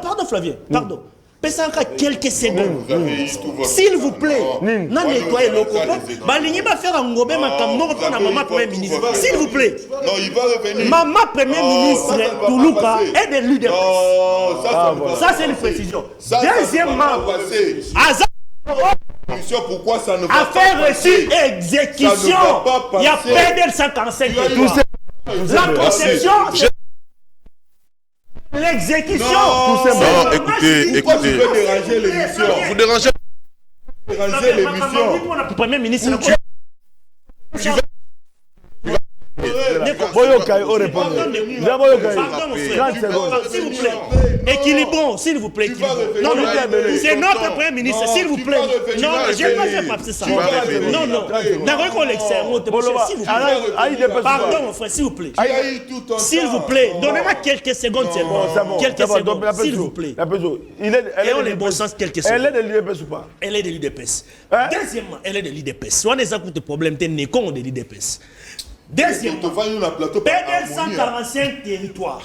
Pardon Flavien. Pardon. Pesa encore quelques secondes. S'il vous plaît, non nettoyez le coco. Baligny va faire un ngobé makambo pour la maman premier ministre. S'il vous plaît. Non, il va revenir. Maman premier ministre Toulouka est de l'UDPS. Ça c'est une précision. Deuxièmement, pourquoi ça ne va pas affaire reçue, exécution. Il y a PDL 145. La conception. L'exécution. Non, écoutez. Vous dérangez l'émission. Premier ministre. S'il vous plaît. Équilibrons, s'il vous plaît. Non, c'est notre premier ministre, s'il vous plaît. Non, je ne vais pas faire passer ça. Non. S'il vous plaît. Pardon, mon frère, s'il vous plaît. S'il vous plaît, donnez-moi quelques secondes seulement. Quelques secondes, s'il vous plaît. Et on est bon sens quelques secondes. Elle est de l'UDPS ou pas? Elle est de l'UDPS. Deuxièmement, elle est de l'UDPS. On est à coup de problème, t'es né con de l'UDPS. Deuxièmement, PDL 145 territoires.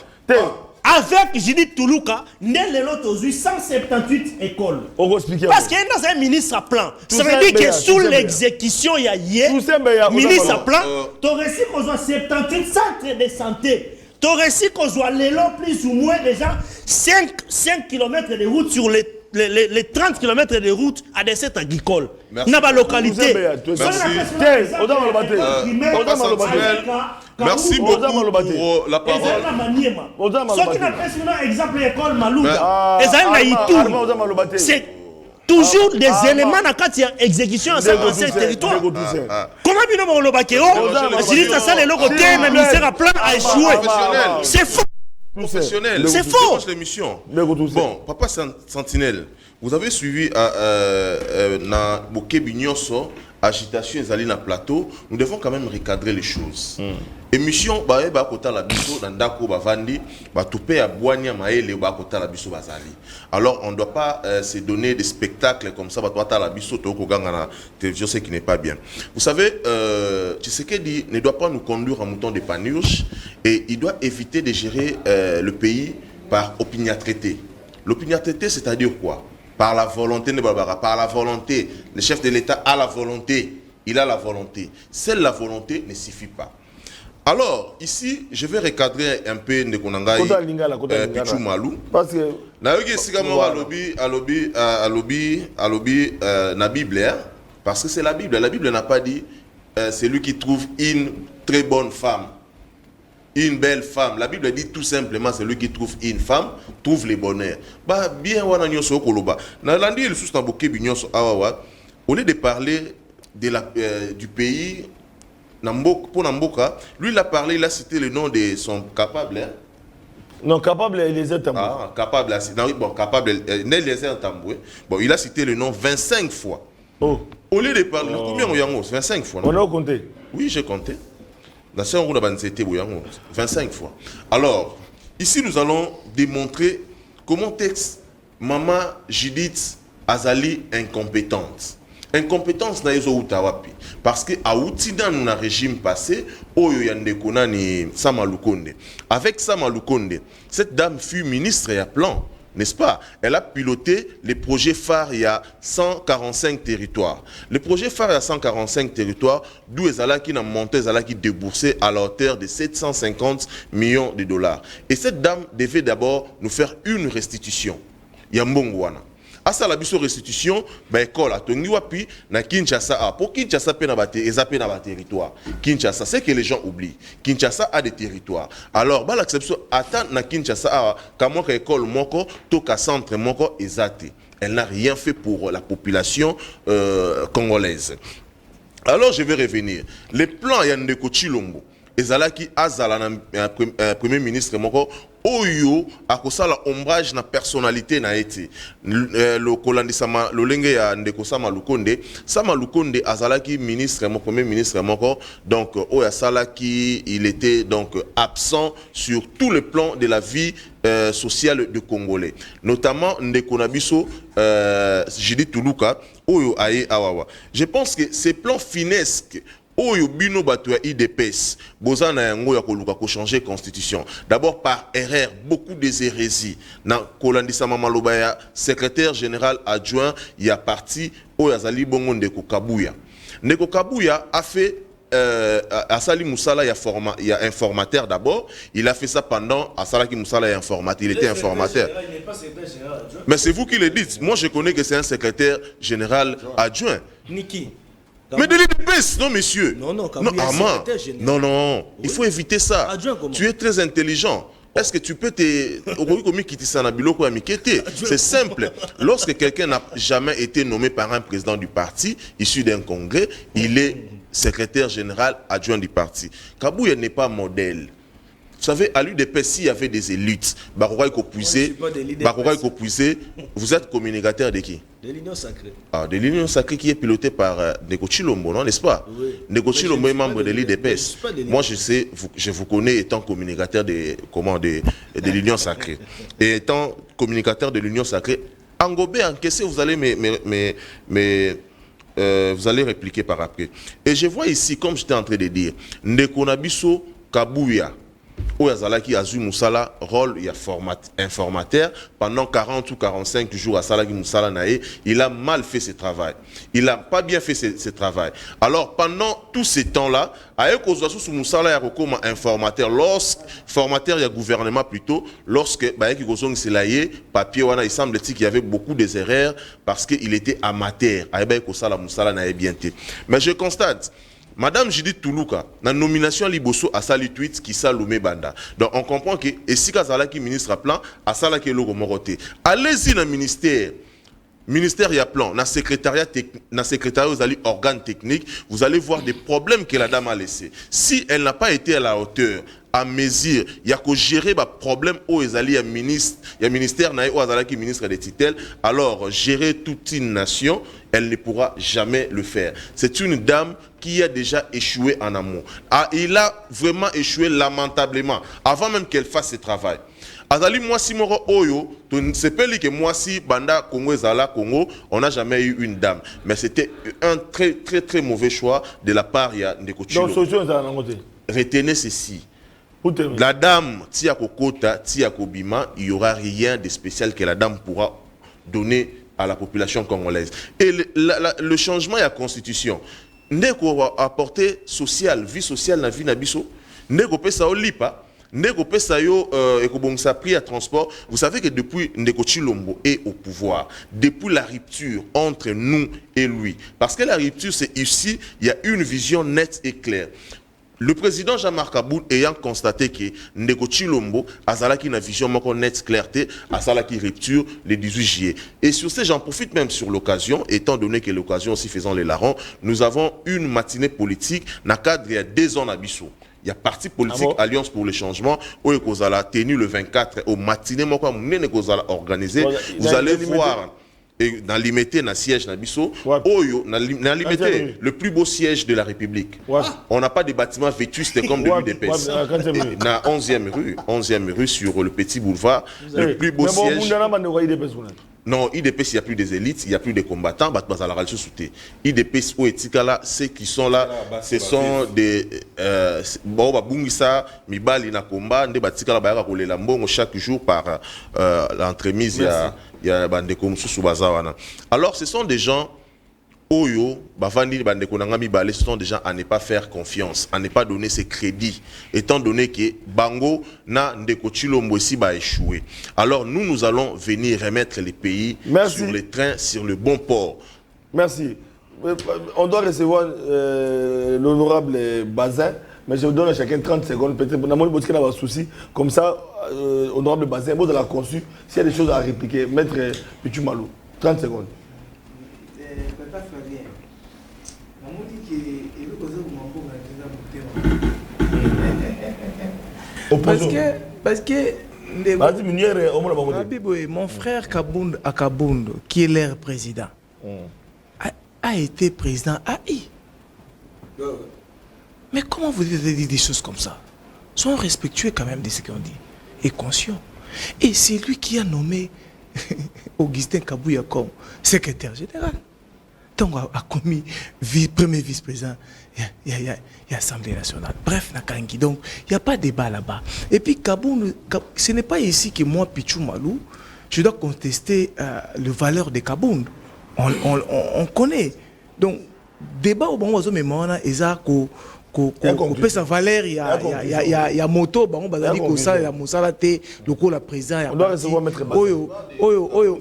avec Judith Toulouka, Nelelo Tozui 178 écoles. Parce qu'il y a un ministre à plan. Ça veut dire que sous l'exécution, il y a ministre à plan, tu as réussi qu'on soit 78 centres de santé. Tu as réussi qu'on soit plus ou moins déjà 5 km de route sur les 30 km de route à des sites agricoles. Dans la localité. Merci beaucoup pour la parole. C'est toujours des éléments dans la exécution à 55 territoires. Comment bien on le bakeo? Si ça le logo le ministère à plan a échoué. C'est faux. Professionnel. C'est faux. Bon, Papa Sentinelle, vous avez suivi na Bokebi Nyonso agitation ezali na plateau, nous devons quand même recadrer les choses. Émission ba kota la biso na ndako bavandi ba topé à boania maele ba kota la biso bazali. Alors on ne doit pas se donner des spectacles comme ça ba kota la biso to ko ganga na télévision, ce qui n'est pas bien. Vous savez Tshisekedi ne doit pas nous conduire en mouton de panurge et il doit éviter de gérer le pays par opiniâtreté. L'opiniâtreté, c'est-à-dire quoi? Par la volonté de Barbara, par la volonté. Le chef de l'État a la volonté. Il a la volonté. Seule la volonté ne suffit pas. Alors, ici, je vais recadrer un peu Ndekonangai Pichou Malou. Parce que... na Bible, parce que c'est la Bible. La Bible n'a pas dit c'est lui qui trouve une très bonne femme. Une belle femme. La Bible dit tout simplement celui qui trouve une femme trouve le bonheur. Bah bien wana nyonso koloba. Na landi le sous tamboké binyonso awawa. Au lieu de parler de du pays Namboka pour Namboka, lui il a parlé, il a cité le nom de son capable. Hein? Non, capable Eliezer Tamboué. Ah, capable. Non, bon, capable Eliezer Tamboué. Bon, il a cité le nom 25 fois. Oh. Au lieu de parler, combien on y a 25 fois. On a compté. Oui, j'ai compté. 25 fois. Alors, ici nous allons démontrer comment texte Maman Judith Azali incompétente. Incompétence na yezo utawapi. Parce que à outina nous na régime passé, oyo yande konani Sama Lukonde. Avec Sama Lukonde, cette dame fut ministre et à plan. N'est-ce pas? Elle a piloté les projets phares il y a 145 territoires. Le projet phare il y a 145 territoires, d'où Ezala qui n'a monté, Ezala qui déboursé à la hauteur de 750 millions de dollars. Et cette dame devait d'abord nous faire une restitution. Yambongwana. À ça la biso restitution, bah école à Tongiwapi, na Kinshasa. Pour Kinshasa pe na bate, ezapé na ba territoire. Kinshasa, c'est que les gens oublient. Kinshasa a des territoires. Alors, bah l'acception attend na Kinshasa, comment école moko, toka centre moko ezate. Elle n'a rien fait pour la population congolaise. Alors je vais revenir. Les plans Yandeko Chilombo, ezalaki azala na premier ministre moko. Oyo akosala ombrage na personnalité na été le kolandi sama lolenge ya ndeko Sama Lukonde. Sama Lukonde azalaki ministre mon premier ministre moko, donc oya salaki il était donc absent sur tous les plans de la vie sociale de Congolais, notamment ndeko nabiso Judith Toulouka oyo aye awawa. Je pense que ces plans finesques Oyo bino bato ya IDPS, bozana yango ya koluka ko changer constitution. D'abord par erreur, beaucoup des hérésies. Na kolandisa Maloba ya secrétaire général adjoint ya parti Oyazali Bongo Ndeko Kabuya. Ndeko Kabuya a fait Asali Moussala il y a informateur d'abord. Il a fait ça pendant Asali Moussala il informateur. Il était informateur. Mais c'est vous qui le dites. Moi je connais que c'est un secrétaire général adjoint. Niki. Mais de l'IDPS, non monsieur. Non, non, non, il faut éviter ça. Tu es très intelligent. Est-ce que tu peux te... C'est simple. Lorsque quelqu'un n'a jamais été nommé par un président du parti, issu d'un congrès, il est secrétaire général adjoint du parti. Kabouya n'est pas modèle. Vous savez, à l'UDP, s'il y avait des élites, vous êtes communicateur de qui? De l'Union Sacrée. Ah, de l'Union Sacrée qui est pilotée par Ndeko Chilombo, non, n'est-ce pas? Oui. Ndeko Chilombo est membre de l'IDPS. Moi, je sais, je vous connais étant communicateur de l'Union Sacrée. Et étant communicateur de l'Union Sacrée, Angobé, encaissé, vous allez vous allez répliquer par après. Et je vois ici, comme j'étais en train de dire, Ndeko Nabiso Kabouya, où Azalaki Azui Moussala rôle il y a informateur pendant 40 ou 45 jours à Salaki Moussala Nae, il a mal fait ce travail. Il n'a pas bien fait ce travail. Alors pendant tous ces temps-là, avec Ozoasu Moussala ya comme informateur, formateur il y a gouvernement plutôt, lorsque Baeki Gozong Selaye, papier wana il semble qu'il y avait beaucoup des erreurs parce qu'il était amateur. Avec Osala Moussala Nae bien été. Mais je constate Madame Judith Toulouka, la nomination Liboso a sali tweet qui salomé banda. Donc on comprend que et si Kazala qui ministre à plan, a sala qui logo moroté. Allez-y dans le ministère. Ministère y a plan, dans secrétariat vous allez organe technique, vous allez voir des problèmes que la dame a laissés. Si elle n'a pas été à la hauteur, à mesure, il y a que gérer des problèmes où ils allaient ministère qui ministre des titelles, alors gérer toute une nation, elle ne pourra jamais le faire. C'est une dame qui a déjà échoué en amour. Ah, il a vraiment échoué lamentablement avant même qu'elle fasse ce travail. Azali Mwasi Moro Oyo, c'est pas que Mwasi Banda Congo Zala Congo, on n'a jamais eu une dame. Mais c'était un très mauvais choix de la part de Ndeko. Retenez ceci. La dame Tia Kokota, Tia Kobima, il n'y aura rien de spécial que la dame pourra donner à la population congolaise. Et le changement de la constitution, Ndeko va apporter vie sociale dans la vie Nabiso, Ndeko Pesa Olipa. Ndeko Pesa yo ekobongisa prix à transport. Vous savez que depuis Ndeko Chilombo est au pouvoir, depuis la rupture entre nous et lui, parce que la rupture c'est ici, il y a une vision nette et claire. Le président Jean-Marc Kaboul ayant constaté que Ndeko Chilombo azalaki na vision moko nette clarté, azalaki rupture le 18 juillet. Et sur ce, j'en profite même sur l'occasion, étant donné que l'occasion aussi faisant les larrons, nous avons une matinée politique dans cadre il y a 2 ans à Bissau. Il y a parti politique Alliance pour le changement où il a tenu le 24 au matinée organisé. Vous allez voir et dans l'imité dans siège dans Bissau, dans l'imité le plus beau siège de la République. On n'a pas de bâtiments vétustes comme de l'UDPS. Dans 11e rue sur le petit boulevard, le plus beau siège. Non, IDPS, il n'y a plus des élites, il n'y a plus des combattants, IDPS ou Etikala, ceux qui sont là, ce sont des chaque jour par l'entremise, il y a alors ce sont des gens Oyo, ce sont des gens à ne pas faire confiance, à ne pas donner ses crédits, étant donné que Bango na Ndeko Chilombo ici va échouer. Alors nous allons venir remettre les pays sur les trains, sur le bon port. Merci. On doit recevoir l'honorable Bazin, mais je vous donne à chacun 30 secondes, peut-être pour avoir un souci. Comme ça, honorable Bazin, vous avez conçu, s'il y a des choses à répliquer, maître Pichu Malou, 30 secondes. Parce que mon frère Kabound Akabound, qui est l'air président, a été président AI. Mais comment vous dites des choses comme ça? Soyons respectueux quand même de ce qu'on dit et conscients. Et c'est lui qui a nommé Augustin Kabouya comme secrétaire général. Donc, a commis premier vice-président, il y a l'Assemblée nationale. Bref, donc il n'y a pas de débat là-bas. Et puis, Kabound, ce n'est pas ici que moi, Pichu Malou, je dois contester le valeur de Kabound. On connaît. Donc, débat au bon oiseau, mais moi, il y a peut sa valeur, il y a moto, on va dire que ça, il y a Moussala, le coup, la président. On doit recevoir maître Oyo.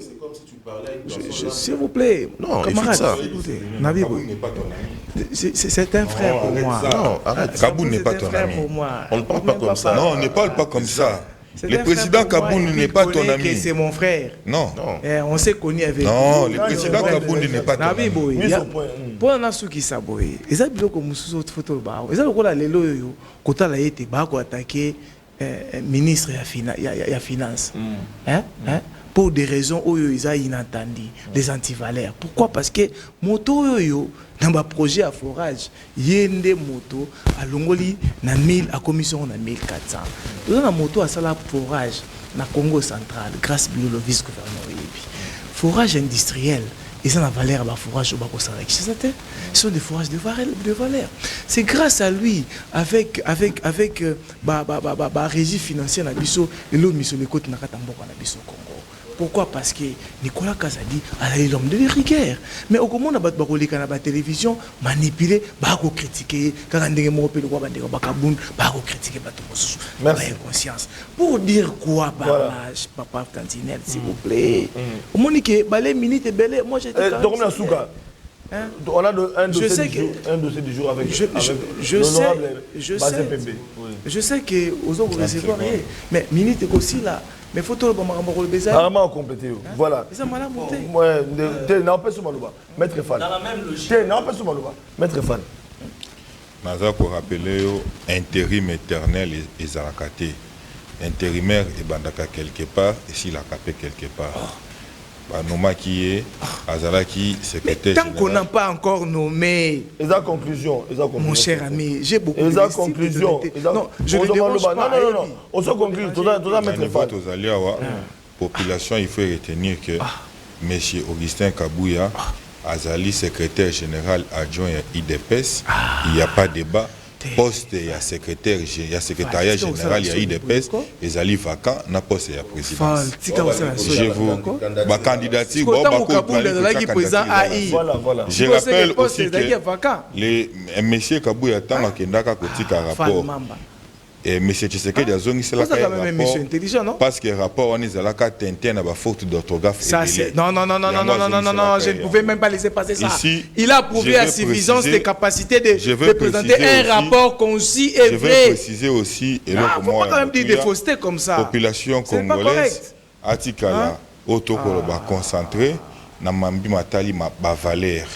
S'il vous plaît, non, camarade, Kabound n'est pas ton ami. C'est un frère pour moi. Non, arrête. Kabound n'est pas ton ami. On ne parle pas comme ça. Non, on ne parle pas comme ça. Le président Kabound n'est pas ton ami. C'est mon frère. Non. On s'est connus avec. Non, le président Kabound n'est pas ton ami. Pour un asso qui s'aboye, ils ont dit que Moussou photo ba. Ils ont dit que les loyaux, quand la été ba ko attaquer ministre ya finance. Pour des raisons où ils ont inattendu, des antivaleurs. Pourquoi? Parce que moto dans ma projet à forage, il y a des motos à Longoli, à commission on a 1400. Nous avons une moto à sala forage na Congo central grâce au vice-gouverneur. Forage industriel Et ça n'a pas l'air de fourrage au Bako Sarek. Ce sont des fourrages de valeur. C'est grâce à lui, avec régie financière na biso et l'autre mission de côté na Katamboka na biso Congo. Pourquoi? Parce que Nicolas Kazadi a l'homme de rigueur. Mais au moment où on a la télévision, manipulé, on critiquer, quand on a critiquer, merci. Conscience. Pour dire quoi, Papa Tantinelle, s'il vous plaît. Au moment où les minutes et belle, moi j'étais. On a un dossier du jour avec l'honorable Bazin Pembe. Je sais que aux autres vous recevez rien, mais minute est aussi là. Mais il faut tout le monde compléter. Voilà. Maître Fan. Dans la même logique. Maître Fan. Naza pour rappeler intérim éternel et Zarakate. Intérimaire et bandaka quelque part et s'il a capé quelque part. Noma qui est Azalaki secrétaire tant qu'on n'a pas encore nommé conclusion mon cher ami, j'ai beaucoup de conclusion non je ne dérange pas non on se conclut tout ça mettre fin population il faut retenir que monsieur Augustin Kabouya Azali secrétaire général adjoint à IDPS il n'y a pas débat poste ya secrétaire ya secrétariat général ya IDPS ezali vacant na poste ya présidence je vous ma candidature je rappelle aussi que les monsieur Kabouya tanga kendaka kotika rapport et monsieur Tshisekedi a zongi cela parce que rapport on est à la carte interne à faute d'orthographe non je ne pouvais même pas laisser passer ça ici, il a prouvé à suffisance des capacités de présenter un rapport concis et vrai. Je vais préciser aussi et il faut pas quand même dire des faussetés comme ça population congolaise atikala otokolo ba concentré na mambi matali ba valeur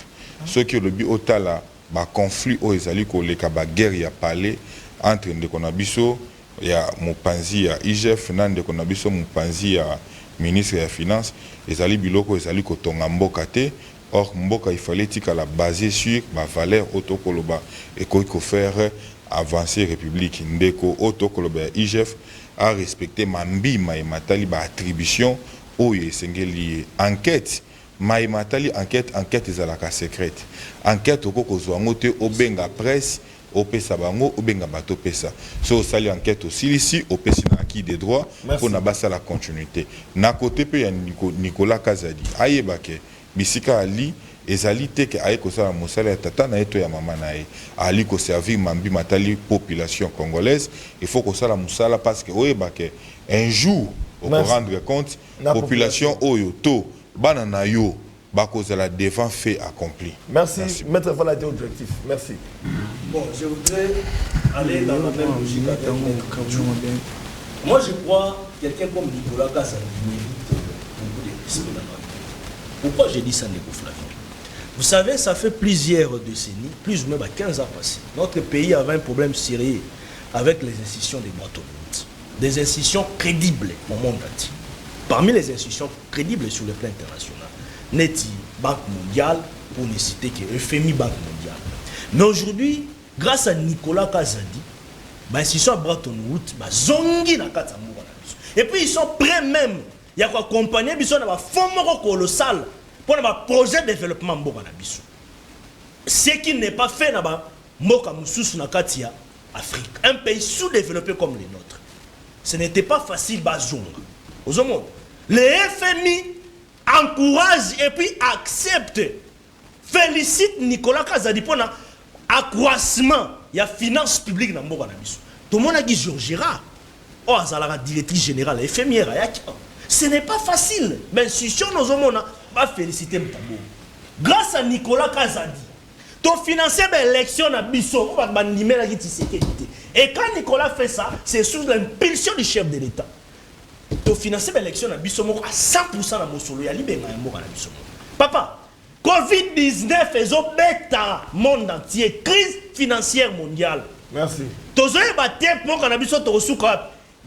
ceux qui le bi otala ba conflit o ezali ko leka ba guerre ya parler entre ndeko na biso ya mopanzi ya IGF na ndeko na biso mopanzi ya ministre ya finance ezali biloko ezali kotonga mboka te or mboka il fallait tikala basé sur ma valeur otokoloba et ko faire avancer république ndeko otokoloba IGF a respecté mambima et matali ba attribution oyo esengeli enquête matali enquête ezalaka secrète enquête okoko zwango te obenga presse opesa bango obenga bato pesa so sali enquête aussi ici opesi na acquis des droits pour na basa la continuité na côté pe ya Nicolas Kazadi ayebake bisika ali ezali te ke aye ko sala mosala ya tata na eto ya mama na ye ali ko servir mambi matali population congolaise il faut ko sala musala parce que oyebake un jour on rendre compte population oyo to bana na yo Bakozala devant fait accompli. Merci. Maître Fall a été objectif. Merci. Bon, je voudrais aller dans la même logique. Moi, je crois quelqu'un comme Nicolas Kazadi mérite beaucoup de respect dans la vie. Pourquoi j'ai dit ça, Nico Flavien? Vous savez, ça fait plusieurs décennies, plus ou moins 15 ans passés. Notre pays avait un problème sérieux avec les institutions des droits de l'homme. Des institutions crédibles au monde entier. Parmi les institutions crédibles sur le plan international. Neti, Banque mondiale, pour ne citer que FMI, Banque mondiale. Mais aujourd'hui, grâce à Nicolas Kazadi, l'institution à Bretton Woods, zongi na Katsamura. Et puis ils sont prêts même, il y a quoi accompagner, ils sont dans un fonds colossal pour un projet de développement Mboka na biso. Ce qui n'est pas fait dans Mboka Moussous na Katia, Afrique, un pays sous-développé comme les nôtres. Ce n'était pas facile, Bazonga. Aux hommes, les FMI encourage et puis accepte, félicite Nicolas Kazadi pour l'accroissement de la finance publique dans le monde. Tout le monde a dit Georges Girard, la directrice générale, FMI, ce n'est pas facile, mais si nous avons féliciter Mtambo. Grâce à Nicolas Kazadi, tu finances l'élection à Bissot, et quand Nicolas fait ça, c'est sous l'impulsion du chef de l'État. Tu finances l'élection à 100% dans mon solo. Papa, Covid-19 est au bêta monde entier, crise financière mondiale. Merci.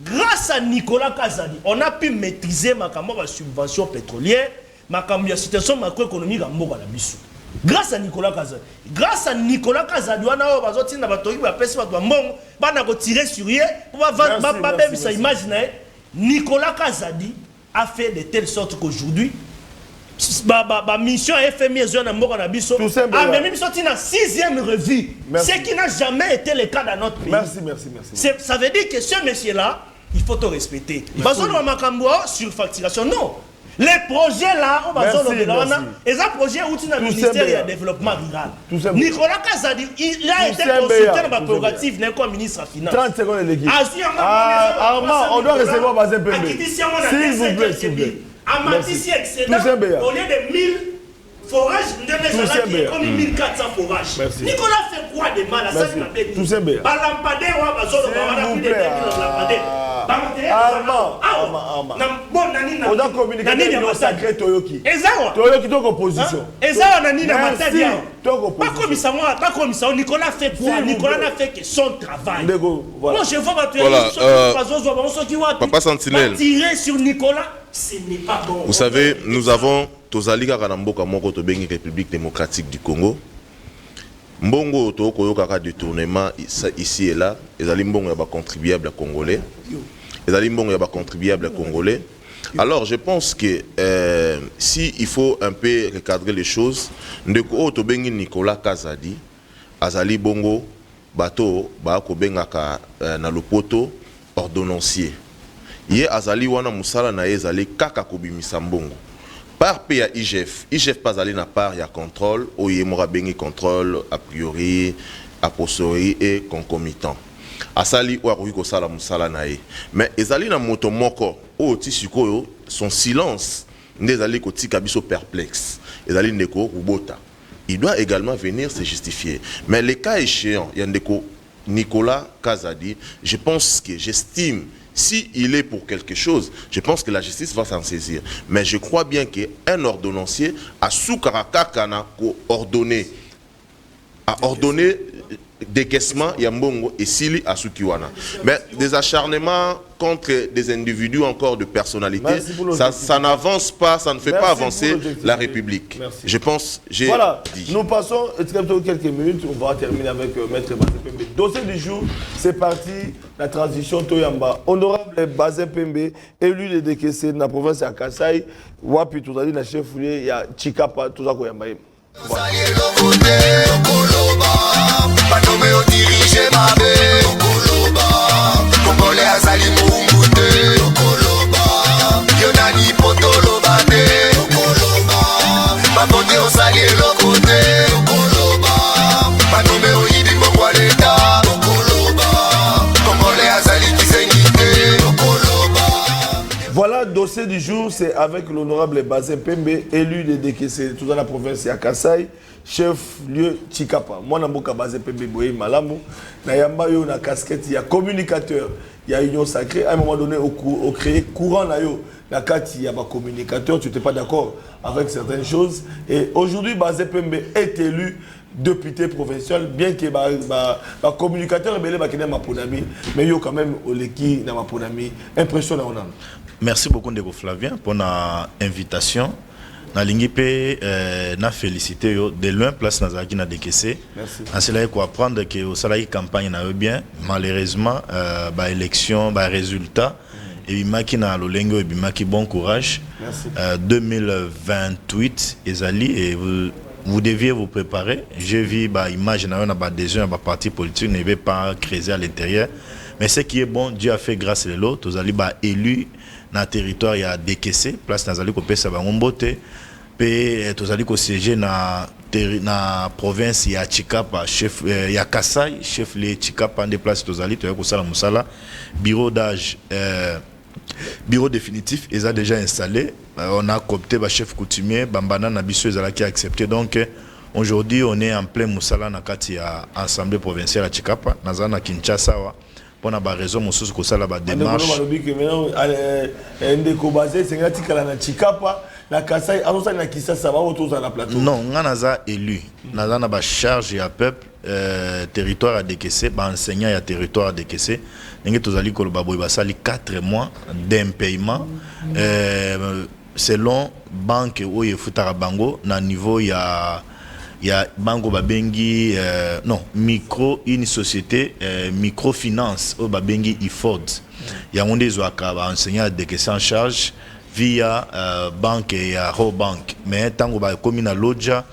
Grâce à Nicolas Kazadi, on a pu maîtriser ma subvention pétrolière, ma situation macroéconomique à Mboka na biso. Grâce à Nicolas Kazadi. Grâce à Nicolas Kazadi, on a besoin de tirer sur lui pour imaginer. Nicolas Kazadi a fait de telle sorte qu'aujourd'hui, mission FMI et na mboka na biso. Ah mais même sorti na 6e revue. Ce qui n'a jamais été le cas dans notre pays. Merci. Ça veut dire que ce monsieur là, il faut te respecter. Bazo na makambo sur facturation non. Les projets là, on va et ça projet outil dans le ministère du développement rural. Nicolas Kazadi, il a été consulté dans ma prérogative comme ministre des Finances. 30 secondes l'équipe. Armand, on doit recevoir Bazin Pembe. S'il vous plaît. Amatissi excédent au lieu de 1000 forages, comme 1400 forages. Nicolas fait quoi de mal à ça? Tout simplement. Balampade wa bazolo ba plus de 2000 lampade. Armand. On doit communiquer avec le sacré Toyoki. Toyoki donc opposition. Eza nani na matadia. Pas comme ça, Nicolas fait quoi? Nicolas n'a fait que son travail. Moi je vois Papa Sentinelle. Tirer sur Nicolas, ce n'est pas bon. Vous savez, nous avons Tozalika Kanamboka Moko Tobengi République démocratique du Congo. Mbongo Toko Kaka détournement ici et là, les alimbongo yaba contribuables congolais. Les alimbongo yaba contribuables congolais. Alors je pense que si il faut un peu recadrer les choses, ndeko Tobengi Nicolas Kazadi, Azali Bongo, Bato, Bako Bengaka na Lopoto, ordonnancier. Yé Azali Wana Moussala na Ezali Kaka Kobimisa Mbongo. Par pays à IGF pas allé na part, il y a contrôle, ou il y a bengi contrôle a priori, a posteriori et concomitant. Asali ou aruiko sala musala nae. Mais ezali na moto moko, o tisiko son silence, nezali koti kabiso perplexe. Ezali ndeko ubota. Il doit également venir se justifier. Mais les cas échéants, il y a ndeko Nicolas Kazadi, je pense que j'estime si il est pour quelque chose, je pense que la justice va s'en saisir. Mais je crois bien qu'un ordonnancier a sous-karakakana ordonné décaissement Yambongo et Sili à Sukiwana. Mais des acharnements contre des individus encore de personnalité, ça n'avance pas, ça ne fait pas avancer la République. Merci. Je pense, j'ai dit. Nous passons quelques minutes, on va terminer avec Maître Bazin Pembe. Dossier du jour, c'est parti, la transition Toyamba. Honorable Bazin Pembe, élu de décaissé dans la province de Kasai, Wapi Touzali, na chef fouillé, il y a Chikapa, Touzako Yamba. Banome o dirige mabe Okoloba Kongole azali mumbute Okoloba Yonani potoloba de Okoloba Babote osali elokote Okoloba Banome o yidi mbokwa leta Okoloba Kongole azali kisengite Okoloba. Voilà, dossier du jour, c'est avec l'honorable Bazin Pembe, élu de décaissé tout dans la province de Kasai. Chef-lieu Chikapa. Moi, je suis basé Pembe Boye Malamu. Na yamba yo na casquette, il y a communicateur, il y a union sacrée. À un moment donné, au créer courant na yo, la carte, il y a un communicateur. Tu n'étais pas d'accord avec certaines choses. Et aujourd'hui, Bazin Pembe est élu député provincial, bien que le communicateur est belé ma ponami, mais il y a quand même oleki na ma ponami. Impressionnant. Merci beaucoup Ndeko Flavien pour l'invitation. Na lingipe na félicité yo de loin place nazaki na décaissé. Merci. Cela ko apprendre que au salarié campagne na bien malheureusement ba élection ba résultat et bimaki na lolengo et bimaki bon courage. Merci. 2028 ezali et vous deviez vous préparer. Je vis ba image na ba décision ba parti politique ne veut pas creuser à l'intérieur. Mais ce qui est bon, Dieu a fait grâce à l'autre. Vous allez ba élu na territoire ya décaissé place nazali ko pesa ba ngombote pe tozali ko siéger na province ya Chikapa chef ya Kasai chef le Chikapa de place tozali to ya ko sala musala bureau d'âge bureau définitif ils a déjà installé on a coopté ba chef coutumier bambana na biso ezala qui a accepté donc aujourd'hui on est en plein musala na kati ya assemblée provinciale ya Chikapa nazana Kinshasa wa pour na ba raison mosusu ko sala ba démarche ndeko basé c'est ngati kala na Chikapa la Kasai azosa na Kisasa ba autoza na plateau non nganaza élu naza na ba charge ya peuple territoire à décaisser ba enseignant ya territoire à décaisser ndenge tozali ko ba boy basali 4 mois d'impayement selon banque oyo futara bango na niveau ya bango babengi non une société microfinance au babengi IFOD ya onde zo akaba enseignant de décaisser en charge via banque ya Robank. Mais tango ba komi na lodja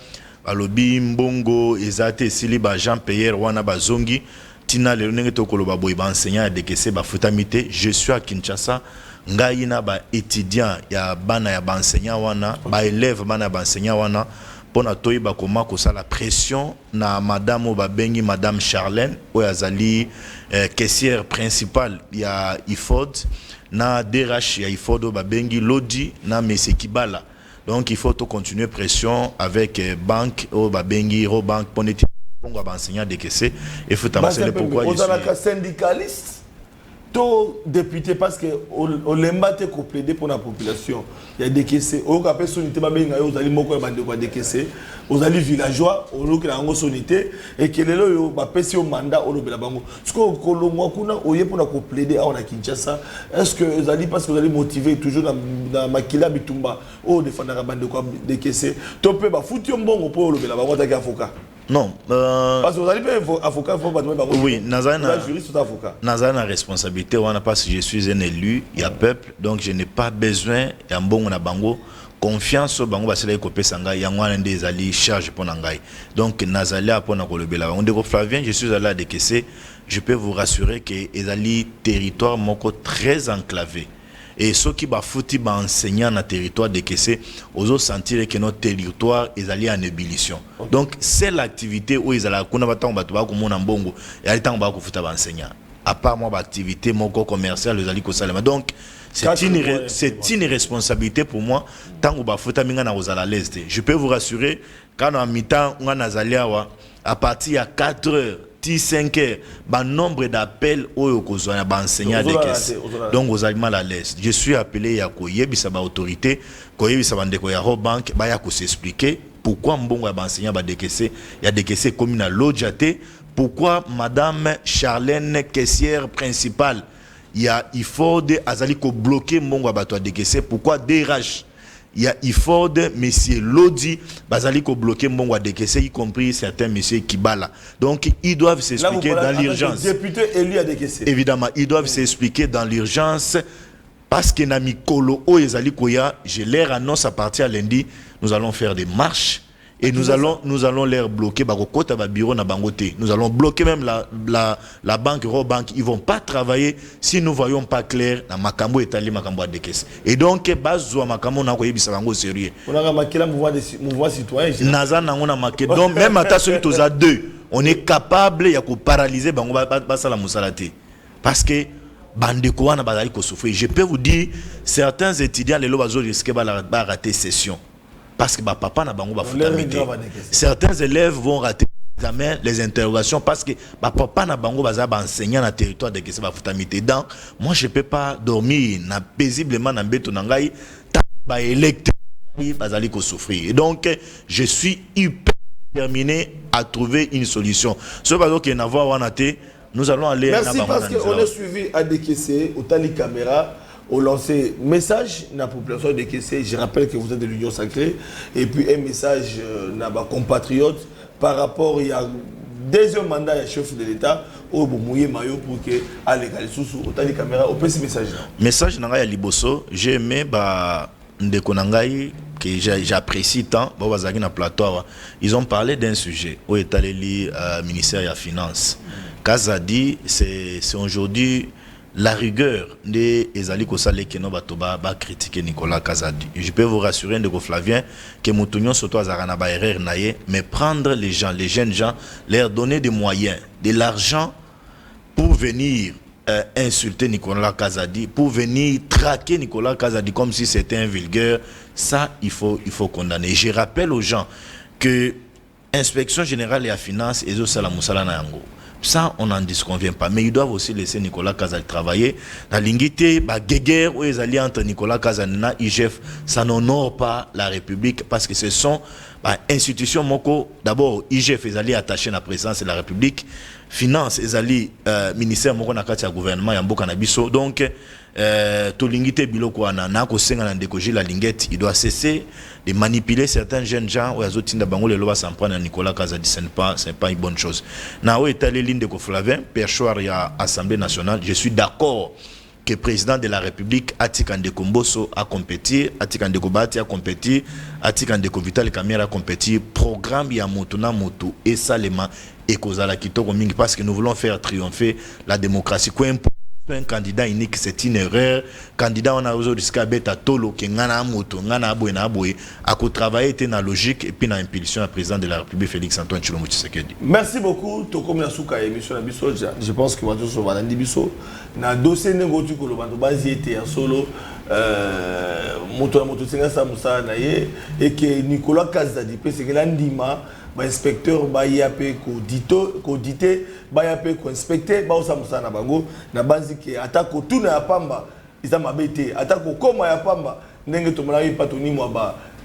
balobi mbongo ezate esili ba Jean Pierre wana bazongi tina lelo ndenge tokoloba boye ba enseignant ya dekese ba futamite. Je suis à Kinshasa, ngai na ba étudiant ya bana ya ba enseignant wana ba élève bana ya ba enseignant wana pona toyiba koma kosala pression na madame o babengi madame Charlène oyo azali caissière principale ya IFOD na DRH ya IFOD o babengi Lodi na Mese Kibala. Donc il faut tout continuer pression avec banque au babengi Robank pour ne pas enseigner de caisser et faut avancer pourquoi je suis syndicaliste to député parce que au lembate ko plaider pour la population. Il y a des caissés au capé sonité ba benga yo zali moko ya bande ko décaisser aux ali villageois au look na ngo sonité et que lelo yo ba pesi au mandat au lobela bango ce ko kolongwa kuna oye pour na ko plaider à na Kinshasa. Est-ce que vous allez parce que vous allez motiver toujours dans makila bitumba au défendre bande ko décaisser to pe ba futi mbongo pour lobela bango ta avocat. Non, parce que vous allez faire avocat, il faut pas demander. Oui, Nazana, juriste ou avocat. Nazana responsabilité, on a pas si je suis un élu, il y a peuple, donc je n'ai pas besoin d'un bon na bango. Confiance au bango parce que les copains sanga yangwa des alliés charge pour nangai. Donc Nazalia pour na kolobela. On dit Flavien, je suis allé à décaisser. Je peux vous rassurer que les alliés territoire moko très enclavé. Et ceux qui ba fouti ba enseignant na territoire de Kessé, aux autres sentir que notre territoire est allé en ébullition. Okay. Donc c'est l'activité où ils allaient kuna batang batuba ko mona mbongo et allait tang ba ko futa ba enseignant. À part moi activité moko commercial les allés ko salama. Donc c'est une responsabilité pour moi tant que ba futa minga na ozala l'est. Je peux vous rassurer quand en mi-temps on a zaliawa à partir à 4 heures 5 heures, bah nombre d'appels au enseignants de caisse. Donc aux animaux à l'aise. Je suis appelé à Koyebisa ba autorité, Koyebisa bande ko ya Robank, ba ya ko s'expliquer pourquoi mbongo ya enseignant ba décaisser, il y a décaissé comme une lodjate, pourquoi madame Charlène caissière principale, il faut de azali ko bloquer mbongo ba to décaisser, pourquoi DRH il y a Iford, monsieur Lodi, Bazali ko bloqué mbongo a décaissé, y compris certains messieurs Kibala. Donc ils doivent s'expliquer dans l'urgence. Député élu a décaissé. Évidemment, ils doivent s'expliquer dans l'urgence parce que Nami Kolo O Ezali Koya, je leur annonce à partir de lundi, nous allons faire des marches. Et nous allons les bloquer. Nous allons bloquer même la banque Robank. Ils ne vont pas travailler si nous ne voyons pas clair dans Makambo et Tali Makambo de caisse. Et donc, Bazo Makambo n'a pas eu sérieux. On a marqué le mouvement citoyen. Donc, même à celui qui a deux, on est capable de paralyser Bango Basala Moussalate. Parce que Bandeko wana bazali ko souffrir. Je peux vous dire, certains étudiants, les lobazo risquent de rater session. Parce que papa n'a pas futamité. Certains élèves vont rater les interrogations parce que papa n'a pas enseigné dans le territoire de Kessé futamité. Donc, moi je ne peux pas dormir paisiblement dans le béton nangai tant électeur bazali ko souffrir. Et donc, je suis hyper déterminé à trouver une solution. Ce que nous allons aller. Merci parce qu'on a suivi à décaisser au tali caméra. Au lancé message dans la population de Kessé, je rappelle que vous êtes de l'Union Sacrée, et puis un message dans ma compatriote par rapport à deuxième mandat du chef de l'État au Boumouye Mayo pour que à l'égal sous autant de caméras au petit message. Message nanga liboso, j'ai aimé ndeko nangai que j'apprécie tant bazaki na plateau. Ils ont parlé d'un sujet au étaleli ministère de la Finance. Kazadi c'est aujourd'hui la rigueur des Ezali Kosale Keno Batoba va critiquer Nicolas Kazadi. Je peux vous rassurer, Ndeko Flavien, que Moutounion surtout à Zarana ba erreur naie, mais prendre les gens, les jeunes gens, leur donner des moyens, de l'argent pour venir insulter Nicolas Kazadi, pour venir traquer Nicolas Kazadi comme si c'était un vulgaire, ça il faut condamner. Je rappelle aux gens que l'inspection générale et la finance et Salamoussala Nayango. Ça, on n'en disconvient pas. Mais ils doivent aussi laisser Nicolas Kazadi travailler. La lingité, guerre où ils allaient entre Nicolas Kazadi et IGF, ça n'honore pas la République parce que ce sont institutions moko. D'abord, IGF, ils allaient attacher la présence de la République. Finance, ils allaient ministère moko nakati ya gouvernement ya mboka na biso. Donc, to lingité biloko wana na ko senga na ndekoji la lingette, il doit cesser de manipuler certains jeunes gens ou azotinda bango le loba s'en prendre à Nicolas Kazadi, c'est pas une bonne chose. Na o étalé l'inde de Flavien, perchoir ya Assemblée nationale, je suis d'accord que président de la République Atika Ndeko Mbosso a compétir, Atika Ndeko Bati a compétir, Atika Ndeko Vital Kamerhe a compétir, programme ya moto na moto et salema et kozala kitoko mingi parce que nous voulons faire triompher la démocratie. Un candidat unique, c'est une erreur. Candidat, on a aujourd'hui jusqu'à beta tolo qui ngana moto, ngana aboué na aboué, à co travailler était na logique et puis na impulsion à président de la République Félix Antoine Tshilombo Tshisekedi. Merci beaucoup. Tokomi asuka émission na biso. Je pense que wato so balandi biso na dossier nengotu ko lo bantu bazi était ya solo moto singa sa musa na ye et que Nicolas Kazadi pe c'est que landima ba inspecteur ba yape ko dité ba yape ko inspecter ba osamusa na bango na banzi ke atako tuna ya pamba iza mabete atako koma ya pamba ndenge tomona yi patoni mwa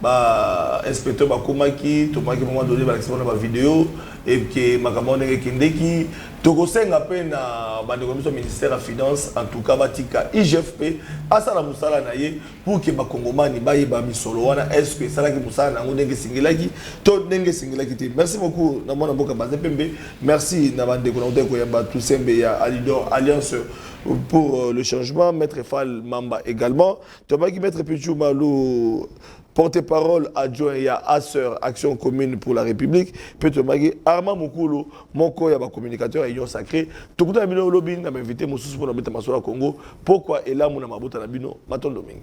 ba inspecteur ba komaki tomaki moment donné ba expliquer na ba vidéo et que makambo ndenge kindeki toko senga pe na ba de commission ministère de finance en tout cas batika IGFP asala musala na ye pour que ba kongomani ba yeba misolo wana est-ce que sala ki musala na ndenge singilaki to ndenge singilaki te. Merci beaucoup na mona boka baze pembe. Merci na bande ko na ndeko ya ba tout sembe ya Alidor Alliance pour le changement, maître Fall Mamba également. Tomaki maître Pichou Malou porte-parole adjoint ya Asseur Action Commune pour la République. Peut-être Armand Moukoulou, mon co communicateur et Union Sacré. Tout le monde a lobby m'a invité mon pour la mettre à Congo. Pourquoi est là mon amabota na bino Maton Domingue.